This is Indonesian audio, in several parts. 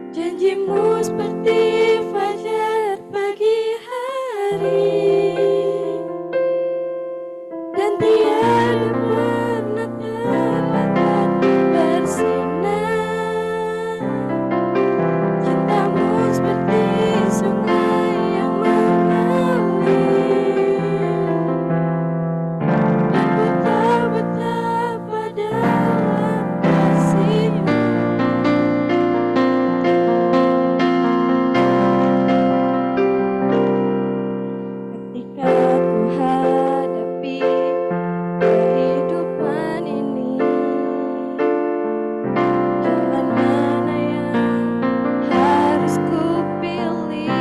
Janjimu seperti fajar pagi hari, dan tiada pernah terlambat bersinar. Cintamu seperti sungai yang mengalir, dan ku tahu betapa dalam kasih-Mu. Ketika ku hadapi kehidupan ini, jalan mana yang harus ku pilih?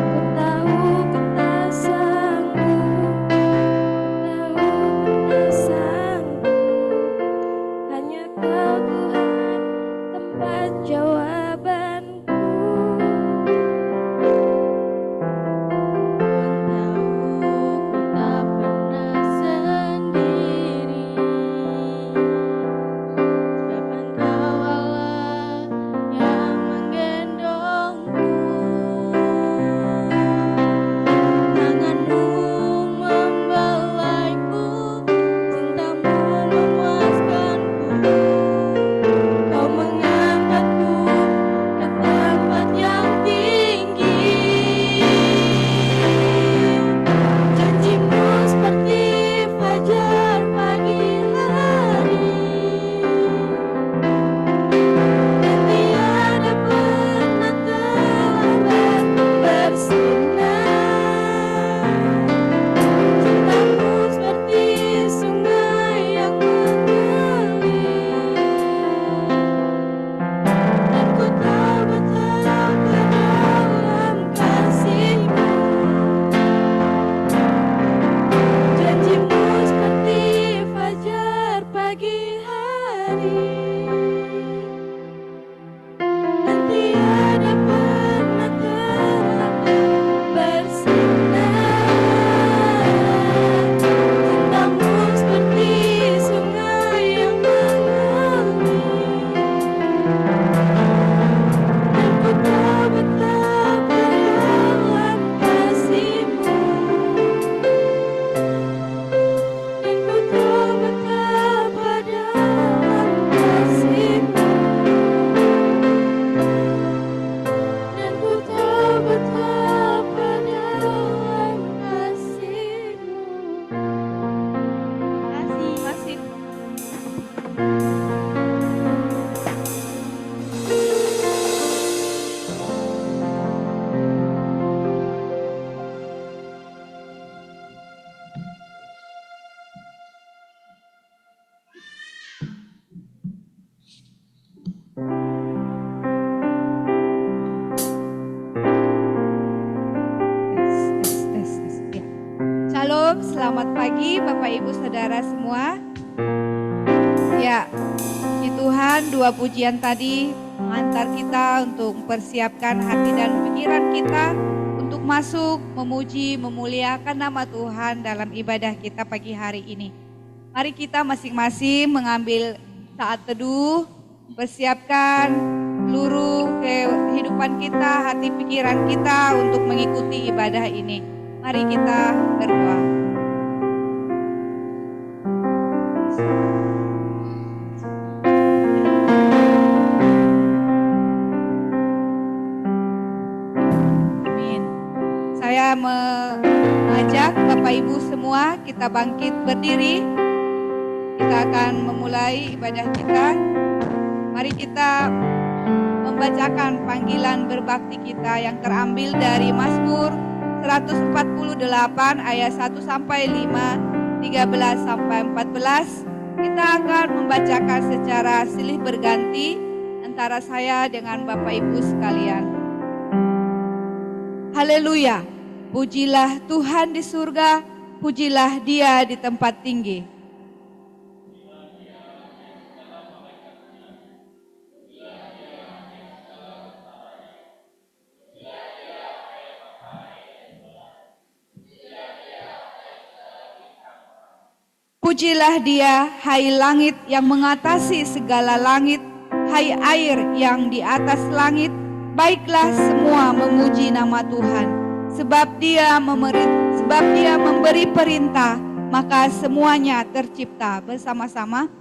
Ku tahu ku tak sanggup, ku tahu ku tak sanggup. Hanya Kau Tuhan tempat jawabanku. Ku tak pernah sendiri, sebab Engkau Allah yang menggendongku. Tangan-Mu membelaiku, cinta-Mu memuaskanku. Kau mengangkatku ke tempat yang tinggi. Janji-Mu seperti fajar pagi hari, dan tiada pernah terlambat bersinar. Cinta-Mu seperti sungai yang mengalir, dan ku tahu betapa dalam kasih-Mu. Janji-Mu seperti fajar pagi hari, dan tiada pernah terlambat bersinar. Cinta-Mu seperti sungai yang mengalir, dan ku tahu betapa dalam kasih-Mu. Dan ku tahu betapa dalam kasih-Mu. Dan ku tahu betapa dalam kasih-Mu. Terima kasih. Ya. Shalom, selamat pagi Bapak Ibu Saudara semua. Ya, puji Tuhan, dua pujian tadi mengantar kita untuk mempersiapkan hati dan pikiran kita untuk masuk memuji, memuliakan nama Tuhan dalam ibadah kita pagi hari ini. Mari kita masing-masing mengambil saat teduh, persiapkan seluruh kehidupan kita, hati pikiran kita untuk mengikuti ibadah ini. Mari kita berdoa. Amin. Saya mengajak Bapak Ibu semua kita bangkit berdiri. Kita akan memulai ibadah kita. Mari kita membacakan panggilan berbakti kita yang terambil dari Mazmur 148 ayat 1 sampai 5, 13 sampai 14. Kita akan membacakan secara silih berganti antara saya dengan Bapak Ibu sekalian. Haleluya. Pujilah Tuhan di surga, pujilah Dia di tempat tinggi. Pujilah Dia, hai langit yang mengatasi segala langit, hai air yang di atas langit. Baiklah semua memuji nama Tuhan, sebab Dia memberi perintah, maka semuanya tercipta. Bersama-sama,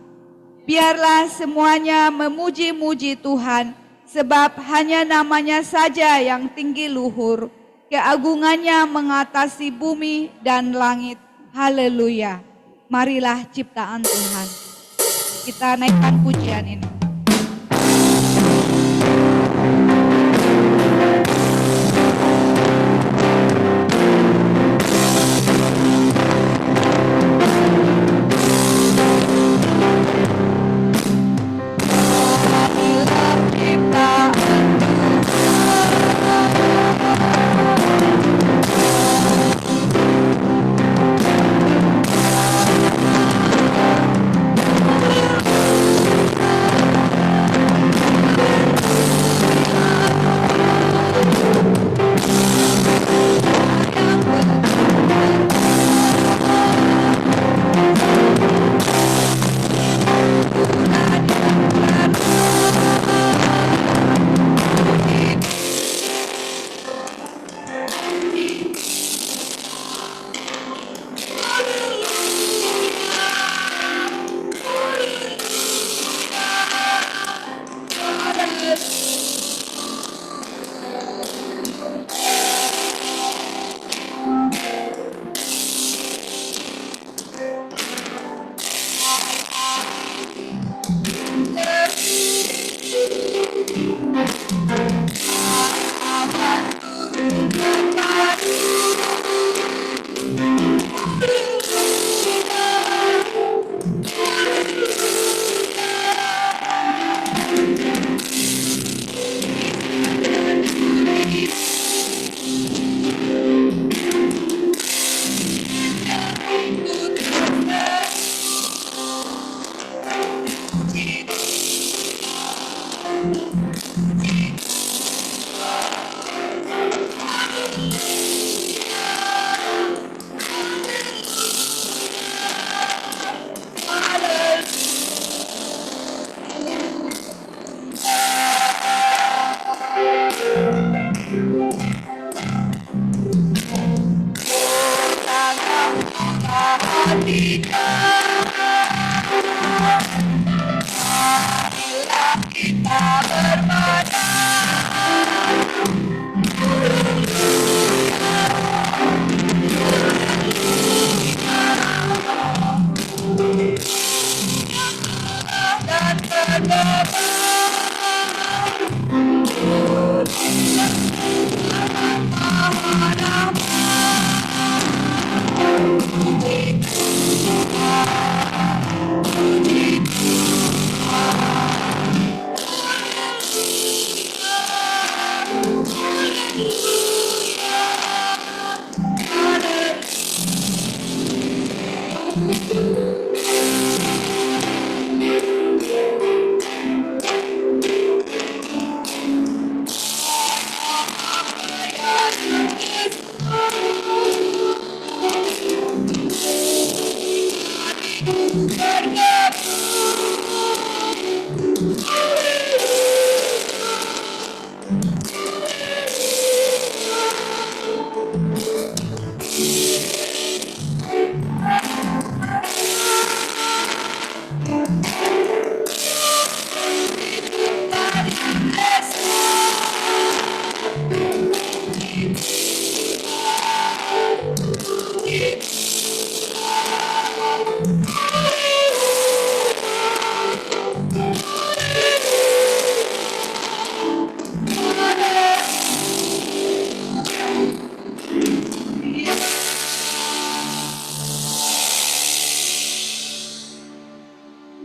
biarlah semuanya memuji-muji Tuhan, sebab hanya namanya saja yang tinggi luhur, keagungannya mengatasi bumi dan langit. Haleluya. Marilah ciptaan Tuhan. Kita naikkan pujian ini.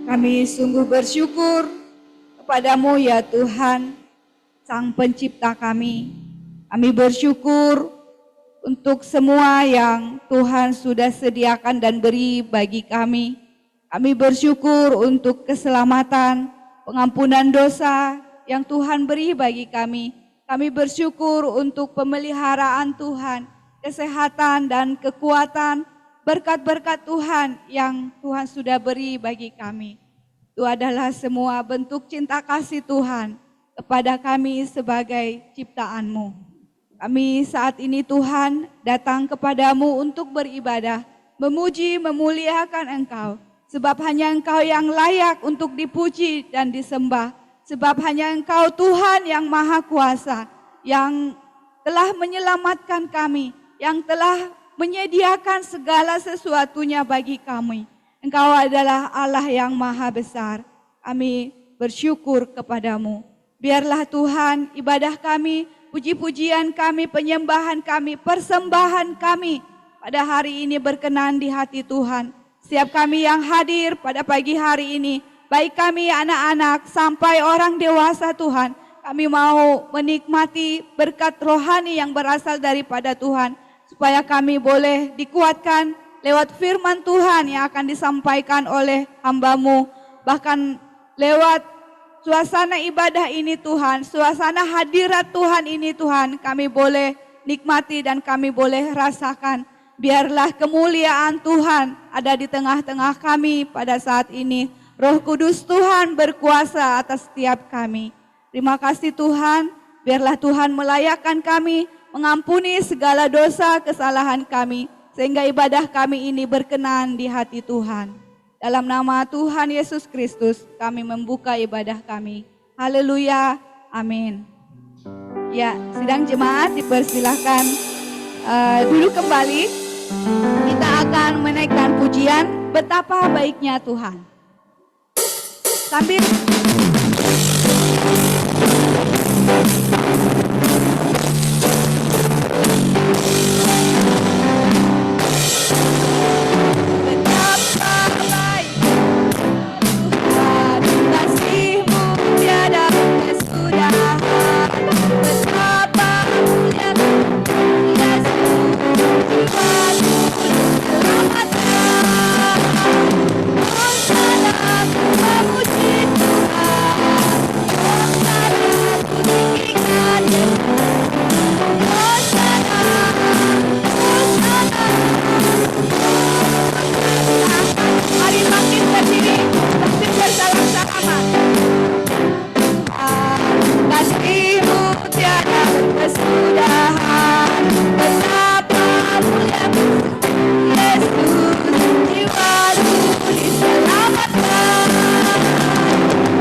Kami sungguh bersyukur kepadamu ya Tuhan, Sang Pencipta kami. Kami bersyukur untuk semua yang Tuhan sudah sediakan dan beri bagi kami. Kami bersyukur untuk keselamatan, pengampunan dosa yang Tuhan beri bagi kami. Kami bersyukur untuk pemeliharaan Tuhan, kesehatan dan kekuatan, berkat-berkat Tuhan yang Tuhan sudah beri bagi kami. Itu adalah semua bentuk cinta kasih Tuhan kepada kami sebagai ciptaan-Mu. Kami saat ini Tuhan datang kepadamu untuk beribadah, memuji, memuliakan Engkau. Sebab hanya Engkau yang layak untuk dipuji dan disembah. Sebab hanya Engkau Tuhan yang maha kuasa, yang telah menyelamatkan kami, yang telah menyediakan segala sesuatunya bagi kami. Engkau adalah Allah yang maha besar. Kami bersyukur kepadamu. Biarlah Tuhan ibadah kami, puji-pujian kami, penyembahan kami, persembahan kami pada hari ini berkenan di hati Tuhan. Setiap kami yang hadir pada pagi hari ini, baik kami anak-anak sampai orang dewasa Tuhan, kami mau menikmati berkat rohani yang berasal daripada Tuhan, supaya kami boleh dikuatkan lewat firman Tuhan yang akan disampaikan oleh hamba-Mu. Bahkan lewat suasana ibadah ini Tuhan, suasana hadirat Tuhan ini Tuhan, kami boleh nikmati dan kami boleh rasakan. Biarlah kemuliaan Tuhan ada di tengah-tengah kami pada saat ini. Roh Kudus Tuhan berkuasa atas setiap kami. Terima kasih Tuhan, biarlah Tuhan melayakkan kami, mengampuni segala dosa kesalahan kami, sehingga ibadah kami ini berkenan di hati Tuhan. Dalam nama Tuhan Yesus Kristus kami membuka ibadah kami. Haleluya, amin. Ya, sidang jemaat dipersilahkan duduk kembali. Kita akan menaikkan pujian betapa baiknya Tuhan. Sambil mari makin berdiri sambil bersalam-salaman. Kasih-Mu tiada kesudahan, betapa mulia Yesus, jiwaku diselamatkan.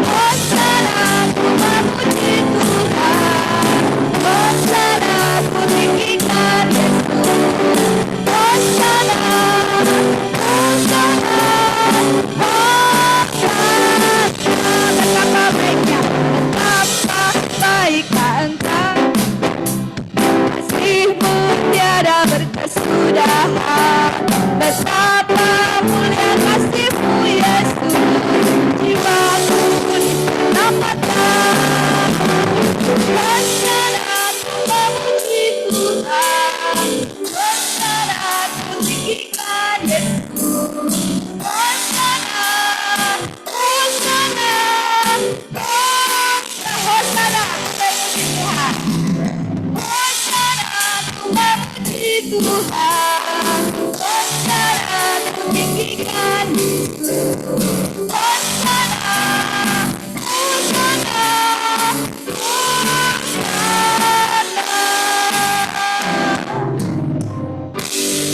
Hosana ku memuji Tuhan, hosana ku tinggikan Yesus, hosana, hosana, hosana. Betapa baiknya, betapa baiknya Engkau, kasih-Mu tiada berkesudahan, betapa mulia kasih-Mu Yesus, jiwaku diselamatkan. Hosana ku memuji Tuhan, hosana ku tinggikan Yesus, hosana, hosana, hosana ku memuji Tuhan, hosana ku memuji Tuhan, hosana ku tinggikan Yesus, hosana, hosana,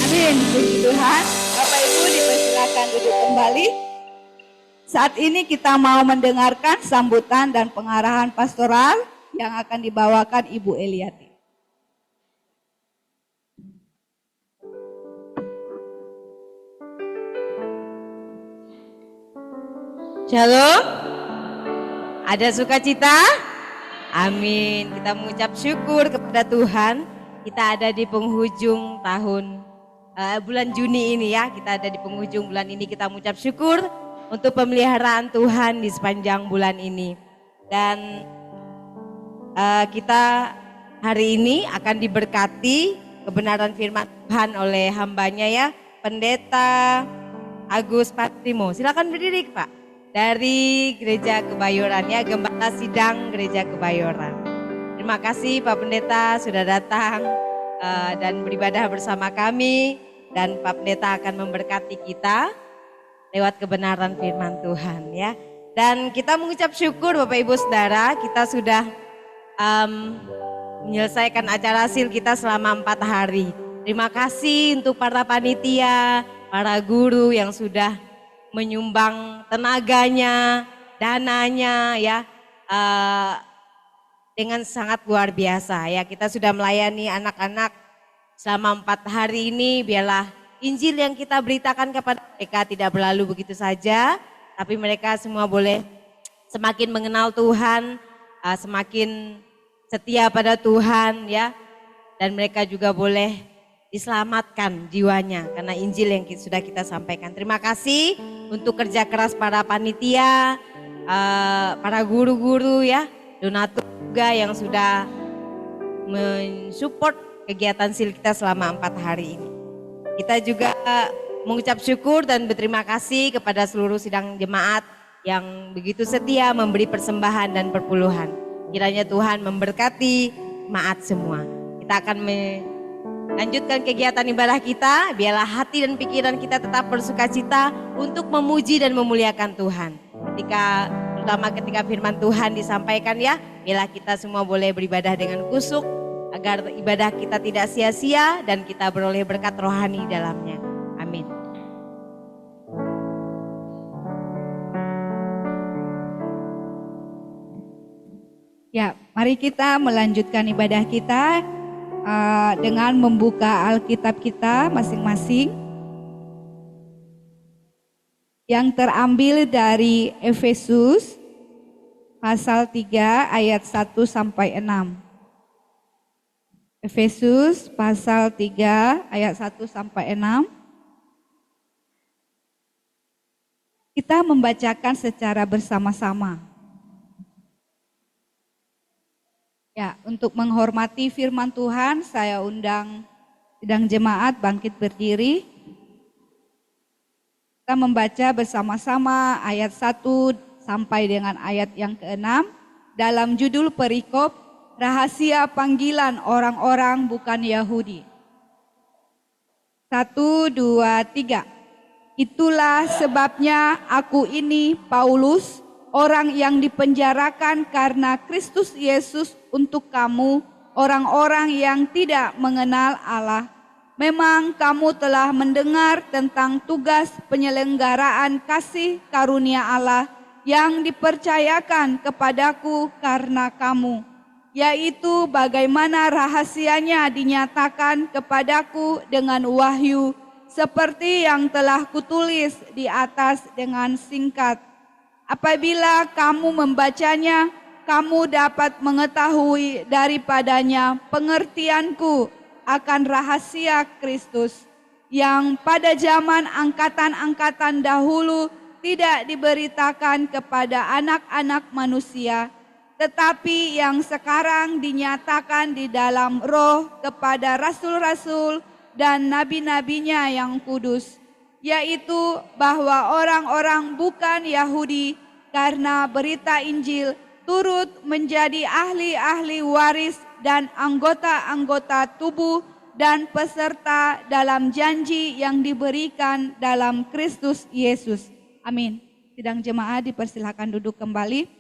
amin. Puji Tuhan. Bapak Ibu dipersilakan duduk kembali. Saat ini kita mau mendengarkan sambutan dan pengarahan pastoral yang akan dibawakan Ibu Eliati. Shalom. Ada sukacita? Amin. Kita mengucap syukur kepada Tuhan. Kita ada di penghujung tahun bulan Juni ini ya. Kita ada di penghujung bulan ini. Kita mengucap syukur untuk pemeliharaan Tuhan di sepanjang bulan ini. Dan kita hari ini akan diberkati kebenaran firman Tuhan oleh hambanya ya, Pendeta Agus Patrimo. Silakan berdiri Pak. Dari Gereja Kebayoran ya, Gembala Sidang Gereja Kebayoran. Terima kasih Pak Pendeta sudah datang dan beribadah bersama kami. dan Pak Pendeta akan memberkati kita lewat kebenaran firman Tuhan ya. Dan kita mengucap syukur Bapak Ibu Saudara, kita sudah menyelesaikan acara sil kita selama 4 hari. Terima kasih untuk para panitia, para guru yang sudah menyumbang tenaganya, dananya ya, dengan sangat luar biasa ya. Kita sudah melayani anak-anak selama 4 hari ini. Biarlah Injil yang kita beritakan kepada mereka tidak berlalu begitu saja, tapi mereka semua boleh semakin mengenal Tuhan, semakin setia pada Tuhan ya, dan mereka juga boleh diselamatkan jiwanya karena Injil yang sudah kita sampaikan. Terima kasih untuk kerja keras para panitia, para guru-guru ya, donatur juga yang sudah mensupport kegiatan sil kita selama 4 hari ini. Kita juga mengucap syukur dan berterima kasih kepada seluruh sidang jemaat yang begitu setia memberi persembahan dan perpuluhan. Kiranya Tuhan memberkati jemaat semua. Kita akan lanjutkan kegiatan ibadah kita, biarlah hati dan pikiran kita tetap bersukacita untuk memuji dan memuliakan Tuhan. Terutama ketika firman Tuhan disampaikan ya, biarlah kita semua boleh beribadah dengan kusuk, agar ibadah kita tidak sia-sia dan kita beroleh berkat rohani di dalamnya. Amin. Ya, mari kita melanjutkan ibadah kita dengan membuka Alkitab kita masing-masing yang terambil dari Efesus pasal 3 ayat 1 sampai 6. Efesus pasal 3 ayat 1 sampai 6. Kita membacakan secara bersama-sama. Ya, untuk menghormati firman Tuhan, saya undang sidang jemaat bangkit berdiri. Kita membaca bersama-sama ayat 1 sampai dengan ayat yang ke-6 dalam judul perikop Rahasia Panggilan Orang-orang Bukan Yahudi. 1, 2, 3. Itulah sebabnya aku ini, Paulus, orang yang dipenjarakan karena Kristus Yesus untuk kamu, orang-orang yang tidak mengenal Allah. Memang kamu telah mendengar tentang tugas penyelenggaraan kasih karunia Allah yang dipercayakan kepadaku karena kamu, yaitu bagaimana rahasianya dinyatakan kepadaku dengan wahyu, seperti yang telah kutulis di atas dengan singkat. Apabila kamu membacanya, kamu dapat mengetahui daripadanya pengertianku akan rahasia Kristus yang pada zaman angkatan-angkatan dahulu tidak diberitakan kepada anak-anak manusia, tetapi yang sekarang dinyatakan di dalam roh kepada rasul-rasul dan nabi-nabinya yang kudus, yaitu bahwa orang-orang bukan Yahudi karena berita Injil turut menjadi ahli-ahli waris dan anggota-anggota tubuh dan peserta dalam janji yang diberikan dalam Kristus Yesus. Amin. Sidang jemaat dipersilakan duduk kembali.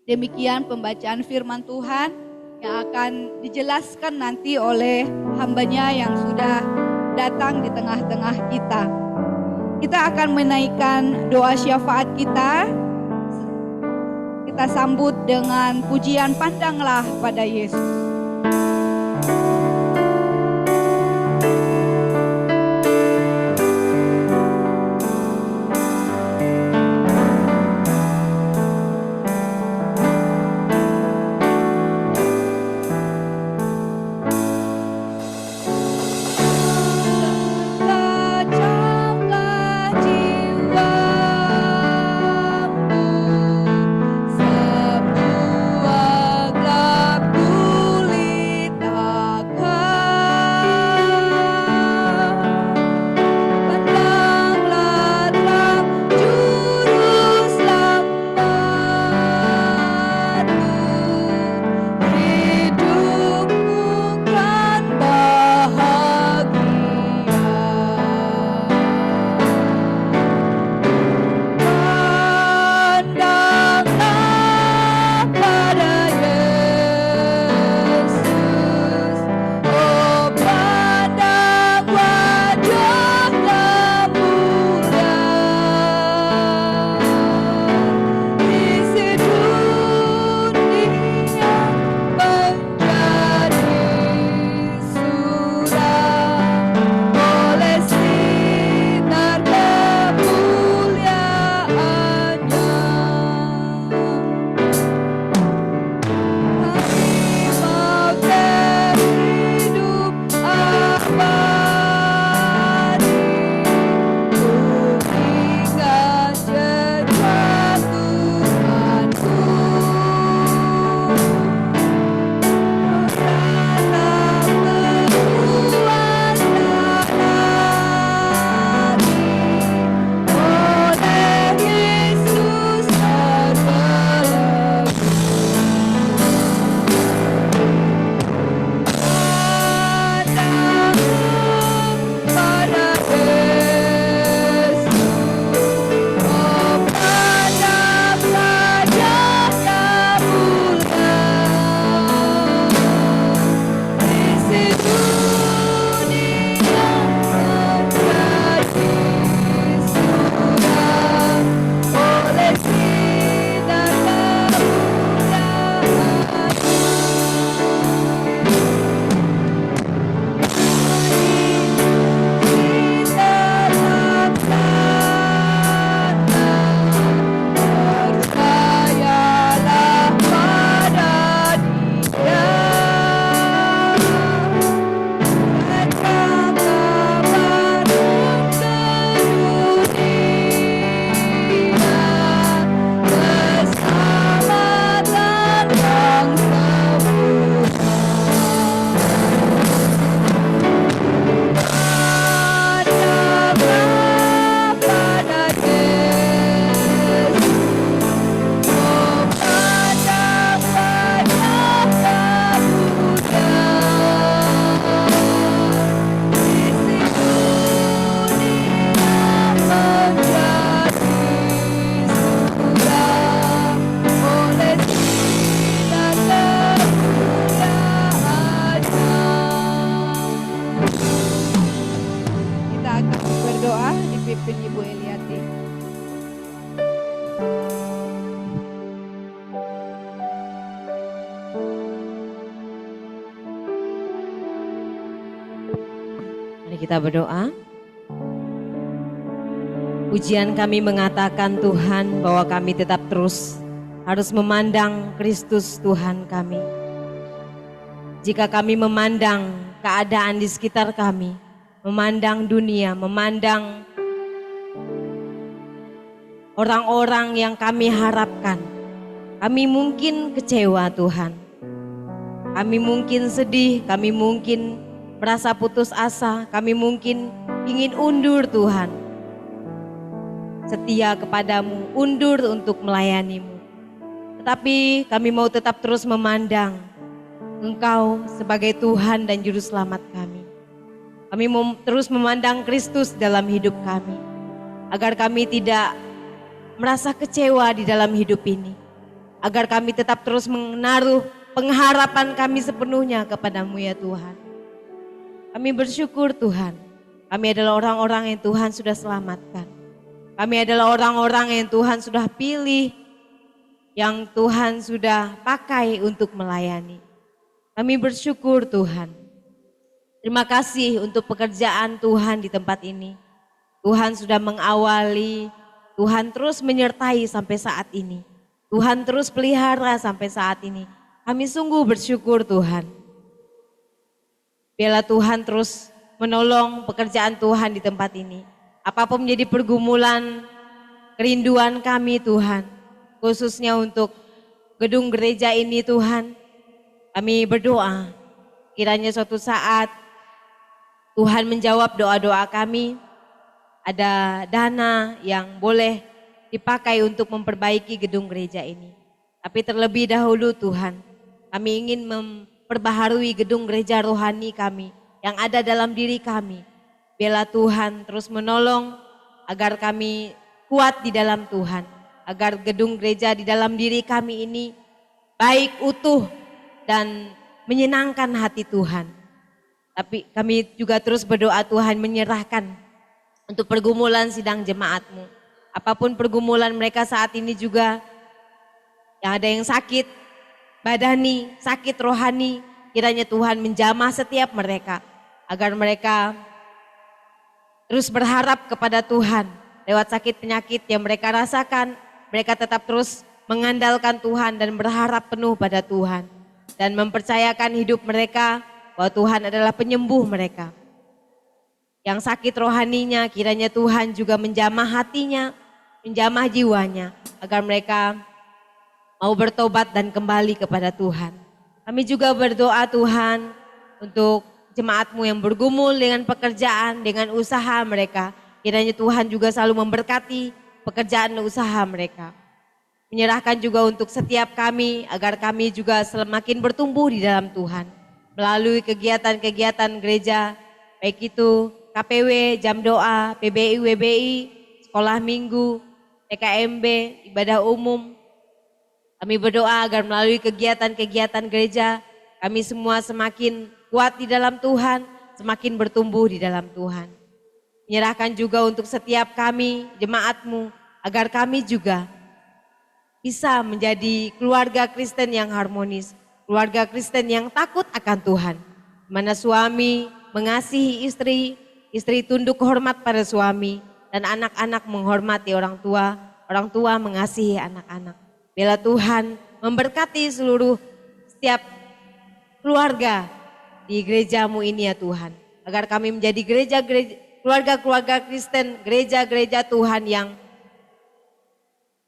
Demikian pembacaan firman Tuhan yang akan dijelaskan nanti oleh hambanya yang sudah datang di tengah-tengah kita. Kita akan menaikkan doa syafaat kita. Kita sambut dengan pujian Pandanglah pada Yesus. Semua gelap gulita kita berdoa. Pujian kami mengatakan Tuhan bahwa kami tetap terus harus memandang Kristus Tuhan kami. Jika kami memandang keadaan di sekitar kami, memandang dunia, memandang orang-orang yang kami harapkan, kami mungkin kecewa Tuhan. Kami mungkin sedih, kami mungkin merasa putus asa, kami mungkin ingin undur Tuhan. Setia kepadamu, undur untuk melayanimu. Tetapi kami mau tetap terus memandang Engkau sebagai Tuhan dan Juru Selamat kami. Kami mau terus memandang Kristus dalam hidup kami. Agar kami tidak merasa kecewa di dalam hidup ini. Agar kami tetap terus menaruh pengharapan kami sepenuhnya kepadamu ya Tuhan. Kami bersyukur Tuhan. Kami adalah orang-orang yang Tuhan sudah selamatkan. Kami adalah orang-orang yang Tuhan sudah pilih, yang Tuhan sudah pakai untuk melayani. Kami bersyukur Tuhan. Terima kasih untuk pekerjaan Tuhan di tempat ini. Tuhan sudah mengawali, Tuhan terus menyertai sampai saat ini. Tuhan terus pelihara sampai saat ini. Kami sungguh bersyukur Tuhan. Biarlah Tuhan terus menolong pekerjaan Tuhan di tempat ini. Apapun menjadi pergumulan, kerinduan kami Tuhan, khususnya untuk gedung gereja ini Tuhan, kami berdoa kiranya suatu saat Tuhan menjawab doa-doa kami, ada dana yang boleh dipakai untuk memperbaiki gedung gereja ini. Tapi terlebih dahulu Tuhan, kami ingin memperbaharui gedung gereja rohani kami yang ada dalam diri kami. Biarlah Tuhan terus menolong agar kami kuat di dalam Tuhan. Agar gedung gereja di dalam diri kami ini baik, utuh, dan menyenangkan hati Tuhan. Tapi kami juga terus berdoa Tuhan menyerahkan untuk pergumulan sidang jemaat-Mu. Apapun pergumulan mereka saat ini juga, yang ada yang sakit badani, sakit rohani, kiranya Tuhan menjamah setiap mereka. Agar mereka terus berharap kepada Tuhan lewat sakit penyakit yang mereka rasakan. Mereka tetap terus mengandalkan Tuhan dan berharap penuh pada Tuhan. Dan mempercayakan hidup mereka bahwa Tuhan adalah penyembuh mereka. Yang sakit rohaninya kiranya Tuhan juga menjamah hatinya, menjamah jiwanya. Agar mereka mau bertobat dan kembali kepada Tuhan. Kami juga berdoa Tuhan untuk jemaat-Mu yang bergumul dengan pekerjaan, dengan usaha mereka. Kiranya Tuhan juga selalu memberkati pekerjaan dan usaha mereka. Menyerahkan juga untuk setiap kami agar kami juga semakin bertumbuh di dalam Tuhan. Melalui kegiatan-kegiatan gereja, baik itu KPW, jam doa, PBI, WBI, sekolah minggu, PKMB, ibadah umum. Kami berdoa agar melalui kegiatan-kegiatan gereja, kami semua semakin kuat di dalam Tuhan, semakin bertumbuh di dalam Tuhan. Menyerahkan juga untuk setiap kami, jemaat-Mu, agar kami juga bisa menjadi keluarga Kristen yang harmonis, keluarga Kristen yang takut akan Tuhan. Di mana suami mengasihi istri, istri tunduk hormat pada suami, dan anak-anak menghormati orang tua mengasihi anak-anak. Biarlah Tuhan memberkati seluruh setiap keluarga di gereja-Mu ini ya Tuhan. Agar kami menjadi keluarga-keluarga Kristen, gereja-gereja Tuhan yang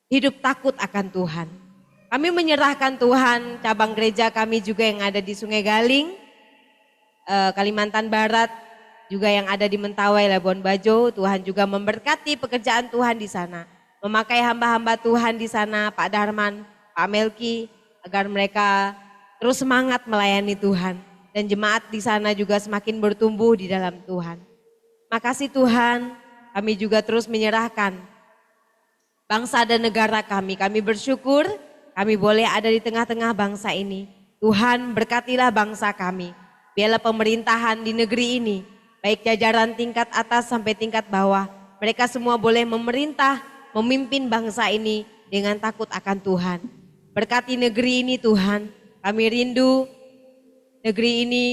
hidup takut akan Tuhan. Kami menyerahkan Tuhan cabang gereja kami juga yang ada di Sungai Galing, Kalimantan Barat, juga yang ada di Mentawai, Labuan Bajo. Tuhan juga memberkati pekerjaan Tuhan di sana. Memakai hamba-hamba Tuhan di sana, Pak Darman, Pak Melki, agar mereka terus semangat melayani Tuhan. Dan jemaat di sana juga semakin bertumbuh di dalam Tuhan. Makasih Tuhan, kami juga terus menyerahkan bangsa dan negara kami. Kami bersyukur kami boleh ada di tengah-tengah bangsa ini. Tuhan berkatilah bangsa kami. Biarlah pemerintahan di negeri ini, baik jajaran tingkat atas sampai tingkat bawah, mereka semua boleh memerintah, memimpin bangsa ini dengan takut akan Tuhan. Berkati negeri ini Tuhan, kami rindu negeri ini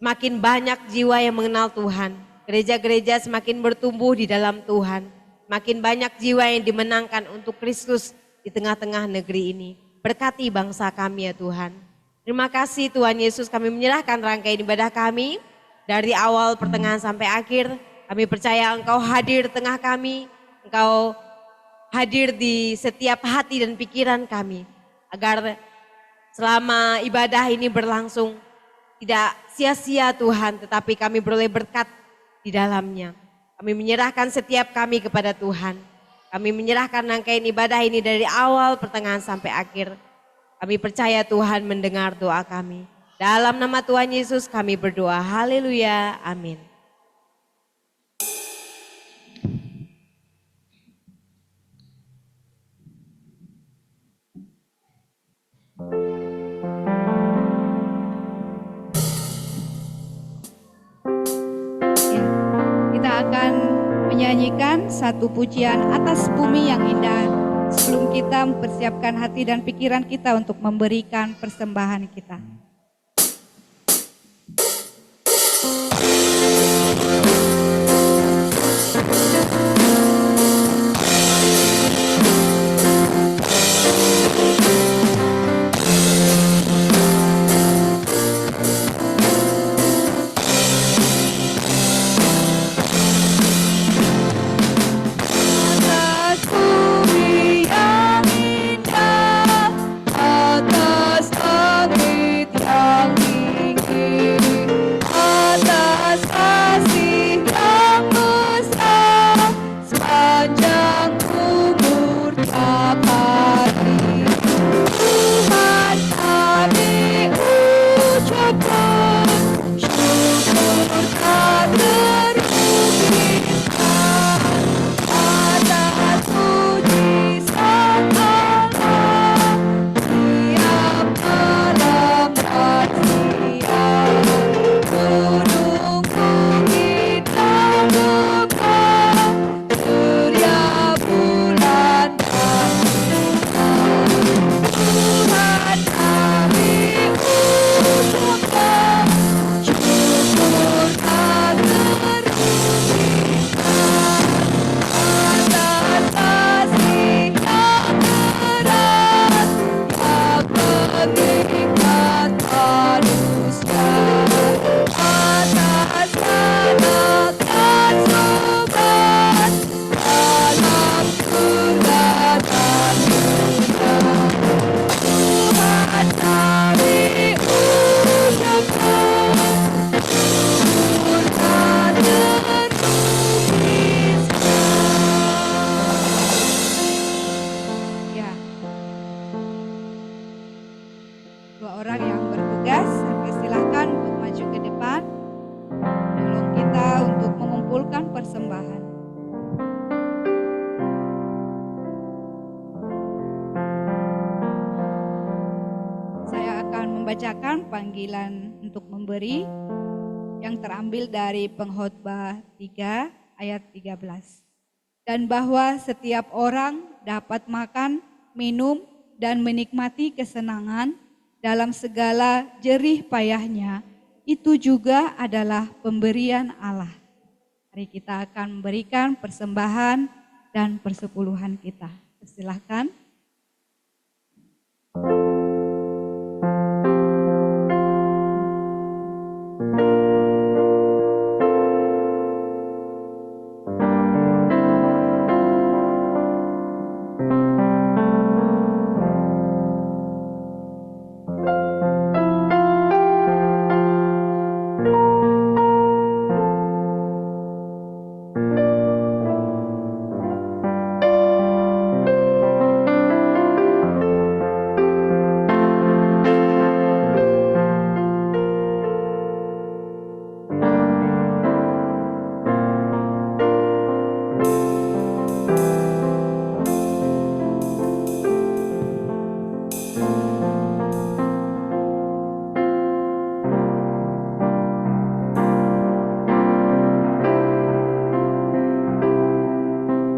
semakin banyak jiwa yang mengenal Tuhan. Gereja-gereja semakin bertumbuh di dalam Tuhan. Makin banyak jiwa yang dimenangkan untuk Kristus di tengah-tengah negeri ini. Berkati bangsa kami ya Tuhan. Terima kasih Tuhan Yesus, kami menyerahkan rangkaian ibadah kami. Dari awal pertengahan sampai akhir, kami percaya Engkau hadir di tengah kami. Engkau hadir di setiap hati dan pikiran kami. Agar selama ibadah ini berlangsung, tidak sia-sia Tuhan, tetapi kami beroleh berkat di dalamnya. Kami menyerahkan setiap kami kepada Tuhan. Kami menyerahkan rangkaian ibadah ini dari awal, pertengahan sampai akhir. Kami percaya Tuhan mendengar doa kami. Dalam nama Tuhan Yesus kami berdoa. Haleluya. Amin. Akan menyanyikan satu pujian atas bumi yang indah sebelum kita mempersiapkan hati dan pikiran kita untuk memberikan persembahan kita. Membacakan panggilan untuk memberi yang terambil dari Pengkhotbah 3 ayat 13. Dan bahwa setiap orang dapat makan, minum, dan menikmati kesenangan dalam segala jerih payahnya, itu juga adalah pemberian Allah. Mari kita akan memberikan persembahan dan persepuluhan kita. Silakan.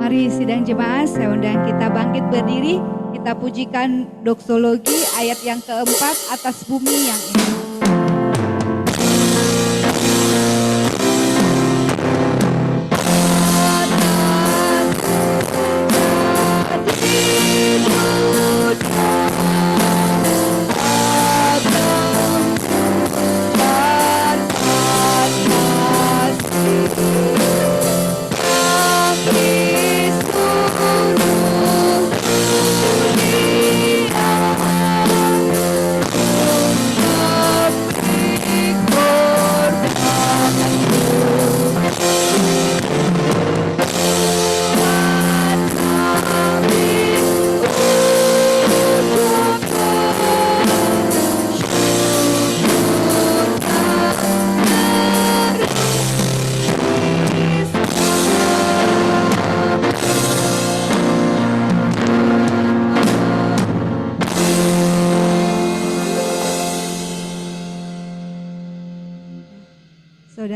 Mari sidang jemaat, saya undang kita bangkit berdiri, kita pujikan doksologi ayat yang keempat atas bumi yang indah.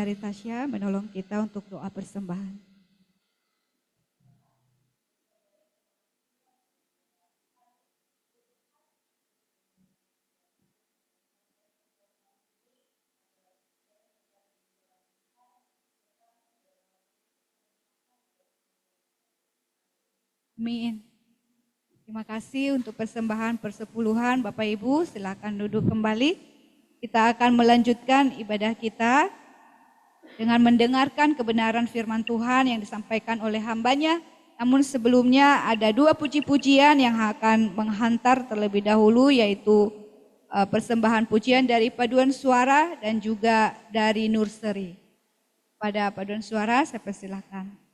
Saudari Tasya menolong kita untuk doa persembahan. Amin. Terima kasih untuk persembahan persepuluhan Bapak Ibu, silakan duduk kembali. Kita akan melanjutkan ibadah kita dengan mendengarkan kebenaran firman Tuhan yang disampaikan oleh hambanya. Namun sebelumnya ada 2 puji-pujian yang akan menghantar terlebih dahulu, yaitu persembahan pujian dari paduan suara dan juga dari nursery. Pada paduan suara saya persilakan.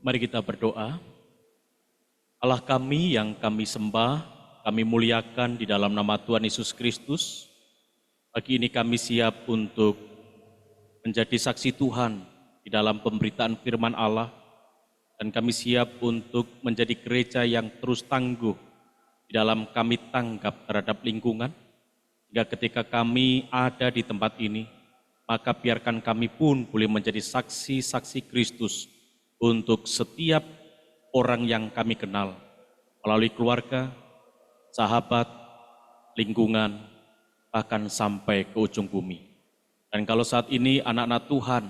Mari kita berdoa. Allah kami yang kami sembah, kami muliakan di dalam nama Tuhan Yesus Kristus. Pagi ini kami siap untuk menjadi saksi Tuhan di dalam pemberitaan firman Allah, dan kami siap untuk menjadi gereja yang terus tangguh di dalam kami tanggap terhadap lingkungan, hingga ketika kami ada di tempat ini, maka biarkan kami pun boleh menjadi saksi-saksi Kristus untuk setiap orang yang kami kenal, melalui keluarga, sahabat, lingkungan, bahkan sampai ke ujung bumi. Dan kalau saat ini anak-anak Tuhan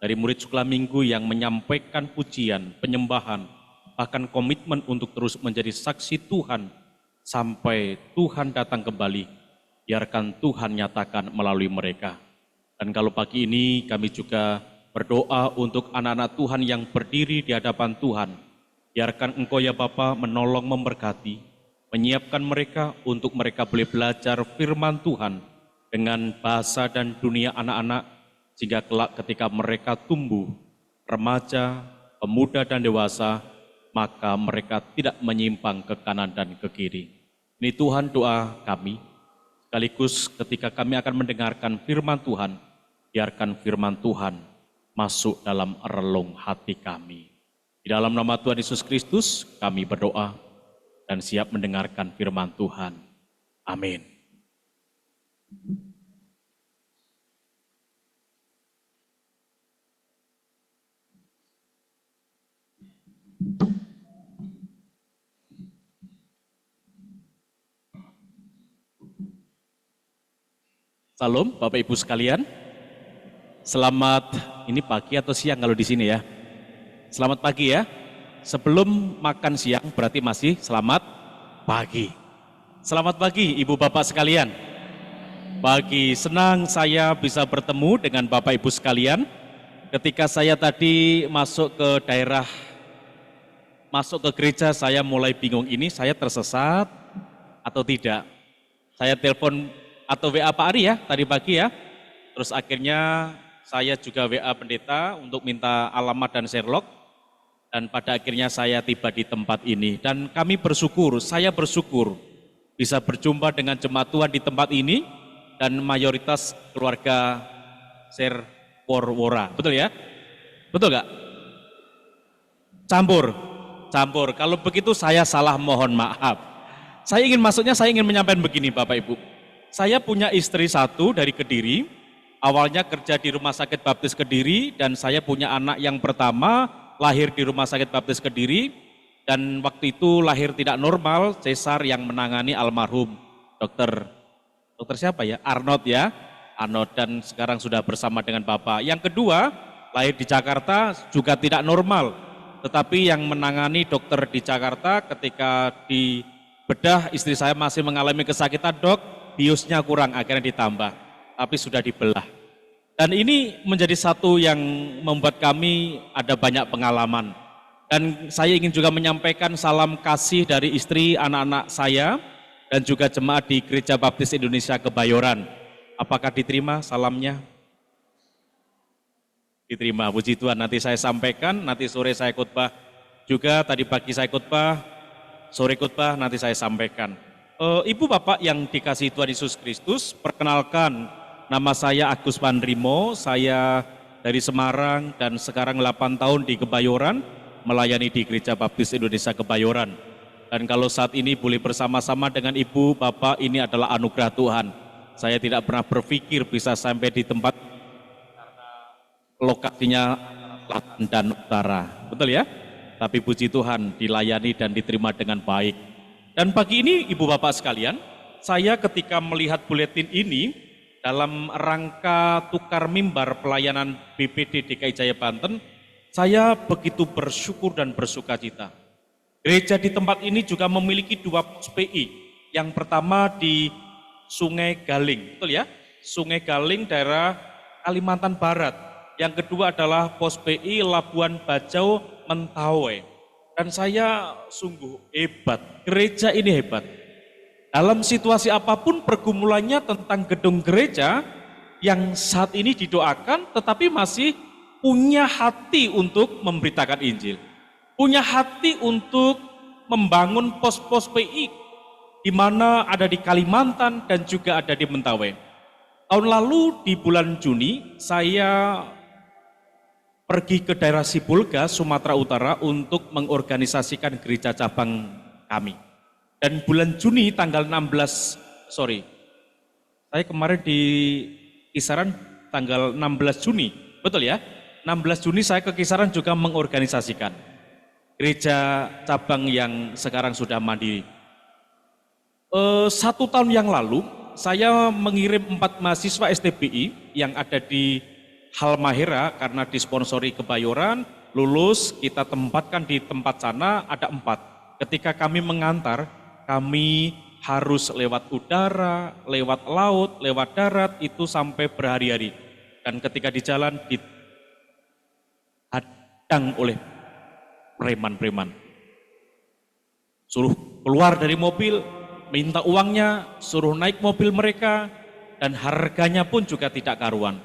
dari murid sekolah minggu yang menyampaikan pujian, penyembahan, bahkan komitmen untuk terus menjadi saksi Tuhan sampai Tuhan datang kembali, biarkan Tuhan nyatakan melalui mereka. Dan kalau pagi ini kami juga berdoa untuk anak-anak Tuhan yang berdiri di hadapan Tuhan. Biarkan Engkau ya Bapa menolong memberkati, menyiapkan mereka untuk mereka boleh belajar firman Tuhan dengan bahasa dan dunia anak-anak, sehingga kelak ketika mereka tumbuh, remaja, pemuda dan dewasa, maka mereka tidak menyimpang ke kanan dan ke kiri. Ini Tuhan doa kami, sekaligus ketika kami akan mendengarkan firman Tuhan, biarkan firman Tuhan masuk dalam relung hati kami. Di dalam nama Tuhan Yesus Kristus kami berdoa dan siap mendengarkan firman Tuhan. Amin. Salam Bapak Ibu sekalian. Selamat, ini pagi atau siang kalau di sini ya? Selamat pagi ya. Sebelum makan siang berarti masih selamat pagi. Selamat pagi Ibu Bapak sekalian. Pagi, senang saya bisa bertemu dengan Bapak Ibu sekalian. Ketika saya tadi masuk ke daerah, masuk ke gereja, saya mulai bingung, ini saya tersesat atau tidak. Saya telepon atau WA Pak Ari ya tadi pagi ya. Terus akhirnya saya juga WA pendeta untuk minta alamat dan Sherlock. Dan pada akhirnya saya tiba di tempat ini. Dan kami bersyukur, saya bersyukur bisa berjumpa dengan jemaat Tuhan di tempat ini. Dan mayoritas keluarga Serporwora. Betul ya? Betul gak? Campur. Kalau begitu saya salah, mohon maaf. Saya ingin menyampaikan begini Bapak Ibu. Saya punya istri satu dari Kediri, awalnya kerja di Rumah Sakit Baptis Kediri, dan saya punya anak yang pertama lahir di Rumah Sakit Baptis Kediri, dan waktu itu lahir tidak normal, sesar yang menangani almarhum dokter siapa ya? Arnold ya, Arnold, dan sekarang sudah bersama dengan Bapak. Yang kedua, lahir di Jakarta juga tidak normal, tetapi yang menangani dokter di Jakarta ketika di bedah istri saya masih mengalami kesakitan, Dok, biusnya kurang, akhirnya ditambah, tapi sudah dibelah. Dan ini menjadi satu yang membuat kami ada banyak pengalaman. Dan saya ingin juga menyampaikan salam kasih dari istri, anak-anak saya, dan juga jemaat di Gereja Baptis Indonesia Kebayoran. Apakah diterima salamnya? Diterima, puji Tuhan. Nanti saya sampaikan, nanti sore saya khotbah juga, tadi pagi saya khotbah, sore khotbah, nanti saya sampaikan. Ibu Bapak yang dikasihi Tuhan Yesus Kristus, perkenalkan, nama saya Agus Pandrimo, saya dari Semarang dan sekarang 8 tahun di Kebayoran, melayani di Gereja Baptis Indonesia Kebayoran. Dan kalau saat ini boleh bersama-sama dengan Ibu Bapak, ini adalah anugerah Tuhan. Saya tidak pernah berpikir bisa sampai di tempat karena lokasinya selatan dan utara, betul ya? Tapi puji Tuhan dilayani dan diterima dengan baik. Dan pagi ini Ibu Bapak sekalian, saya ketika melihat buletin ini dalam rangka tukar mimbar pelayanan BPD DKI Jaya Banten, saya begitu bersyukur dan bersukacita. Gereja di tempat ini juga memiliki 2 pos PI. Yang pertama di Sungai Galing, betul ya? Sungai Galing daerah Kalimantan Barat. Yang kedua adalah pos PI Labuan Bajau Mentawai. Dan saya sungguh hebat, gereja ini hebat. Dalam situasi apapun pergumulannya tentang gedung gereja yang saat ini didoakan tetapi masih punya hati untuk memberitakan Injil. Punya hati untuk membangun pos-pos PI di mana ada di Kalimantan dan juga ada di Mentawai. Tahun lalu di bulan Juni saya pergi ke daerah Sibolga, Sumatera Utara untuk mengorganisasikan gereja cabang kami. Dan bulan Juni tanggal 16, saya kemarin di kisaran tanggal 16 Juni, betul ya? 16 Juni saya ke kisaran juga mengorganisasikan gereja cabang yang sekarang sudah mandiri. 1 tahun yang lalu saya mengirim 4 mahasiswa STBI yang ada di Halmahera karena disponsori Kebayoran, lulus kita tempatkan di tempat sana ada 4. Ketika kami mengantar, kami harus lewat udara, lewat laut, lewat darat, itu sampai berhari-hari. Dan ketika di jalan dihadang oleh preman-preman. Suruh keluar dari mobil, minta uangnya, suruh naik mobil mereka, dan harganya pun juga tidak karuan.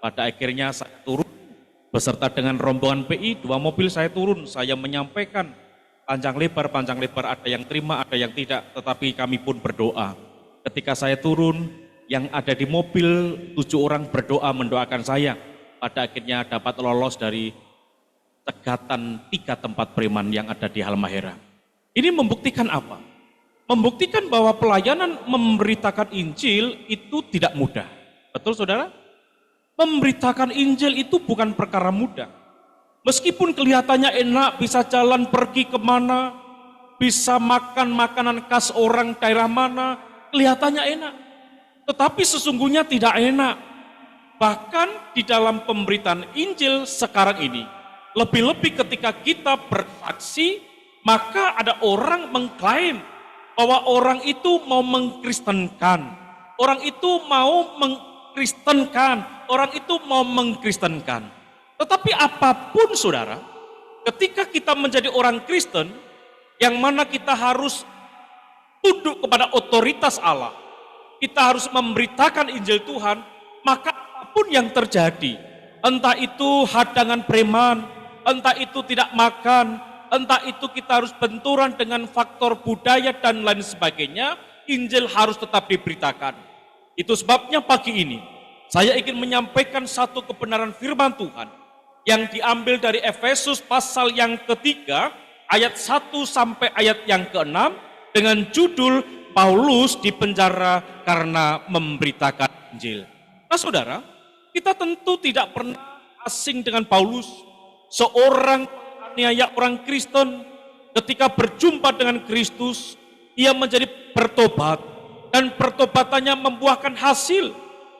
Pada akhirnya saya turun, beserta dengan rombongan PI, 2 mobil saya turun, saya menyampaikan panjang lebar, ada yang terima, ada yang tidak, tetapi kami pun berdoa. Ketika saya turun, yang ada di mobil 7 orang berdoa mendoakan saya, pada akhirnya dapat lolos dari cegatan 3 tempat preman yang ada di Halmahera. Ini membuktikan apa? Membuktikan bahwa pelayanan memberitakan Injil itu tidak mudah. Betul saudara? Memberitakan Injil itu bukan perkara mudah. Meskipun kelihatannya enak, bisa jalan pergi kemana, bisa makan makanan khas orang daerah mana, kelihatannya enak. Tetapi sesungguhnya tidak enak. Bahkan di dalam pemberitaan Injil sekarang ini, lebih-lebih ketika kita bersaksi, maka ada orang mengklaim bahwa orang itu mau mengkristenkan, orang itu mau mengkristenkan, orang itu mau mengkristenkan. Tetapi apapun saudara, ketika kita menjadi orang Kristen, yang mana kita harus tunduk kepada otoritas Allah, kita harus memberitakan Injil Tuhan, maka apapun yang terjadi, entah itu hadangan preman, entah itu tidak makan, entah itu kita harus benturan dengan faktor budaya dan lain sebagainya, Injil harus tetap diberitakan. Itu sebabnya pagi ini, saya ingin menyampaikan satu kebenaran firman Tuhan yang diambil dari Efesus pasal yang ketiga, ayat 1 sampai ayat yang ke-6 dengan judul Paulus dipenjara karena memberitakan Injil. Nah saudara, kita tentu tidak pernah asing dengan Paulus, seorang penganiaya orang Kristen. Ketika berjumpa dengan Kristus, ia menjadi bertobat dan pertobatannya membuahkan hasil,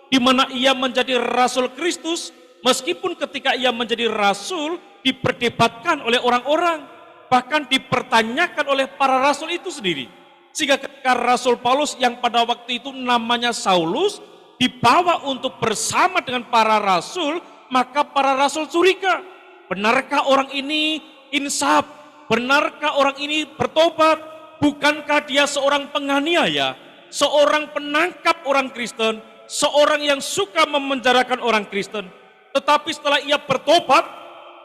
di mana ia menjadi rasul Kristus, meskipun ketika ia menjadi rasul diperdebatkan oleh orang-orang, bahkan dipertanyakan oleh para rasul itu sendiri. Sehingga ketika Rasul Paulus yang pada waktu itu namanya Saulus dibawa untuk bersama dengan para rasul, maka para rasul curiga, benarkah orang ini insaf? Benarkah orang ini bertobat? Bukankah dia seorang penganiaya, seorang penangkap orang Kristen, seorang yang suka memenjarakan orang Kristen? Tetapi setelah ia bertobat,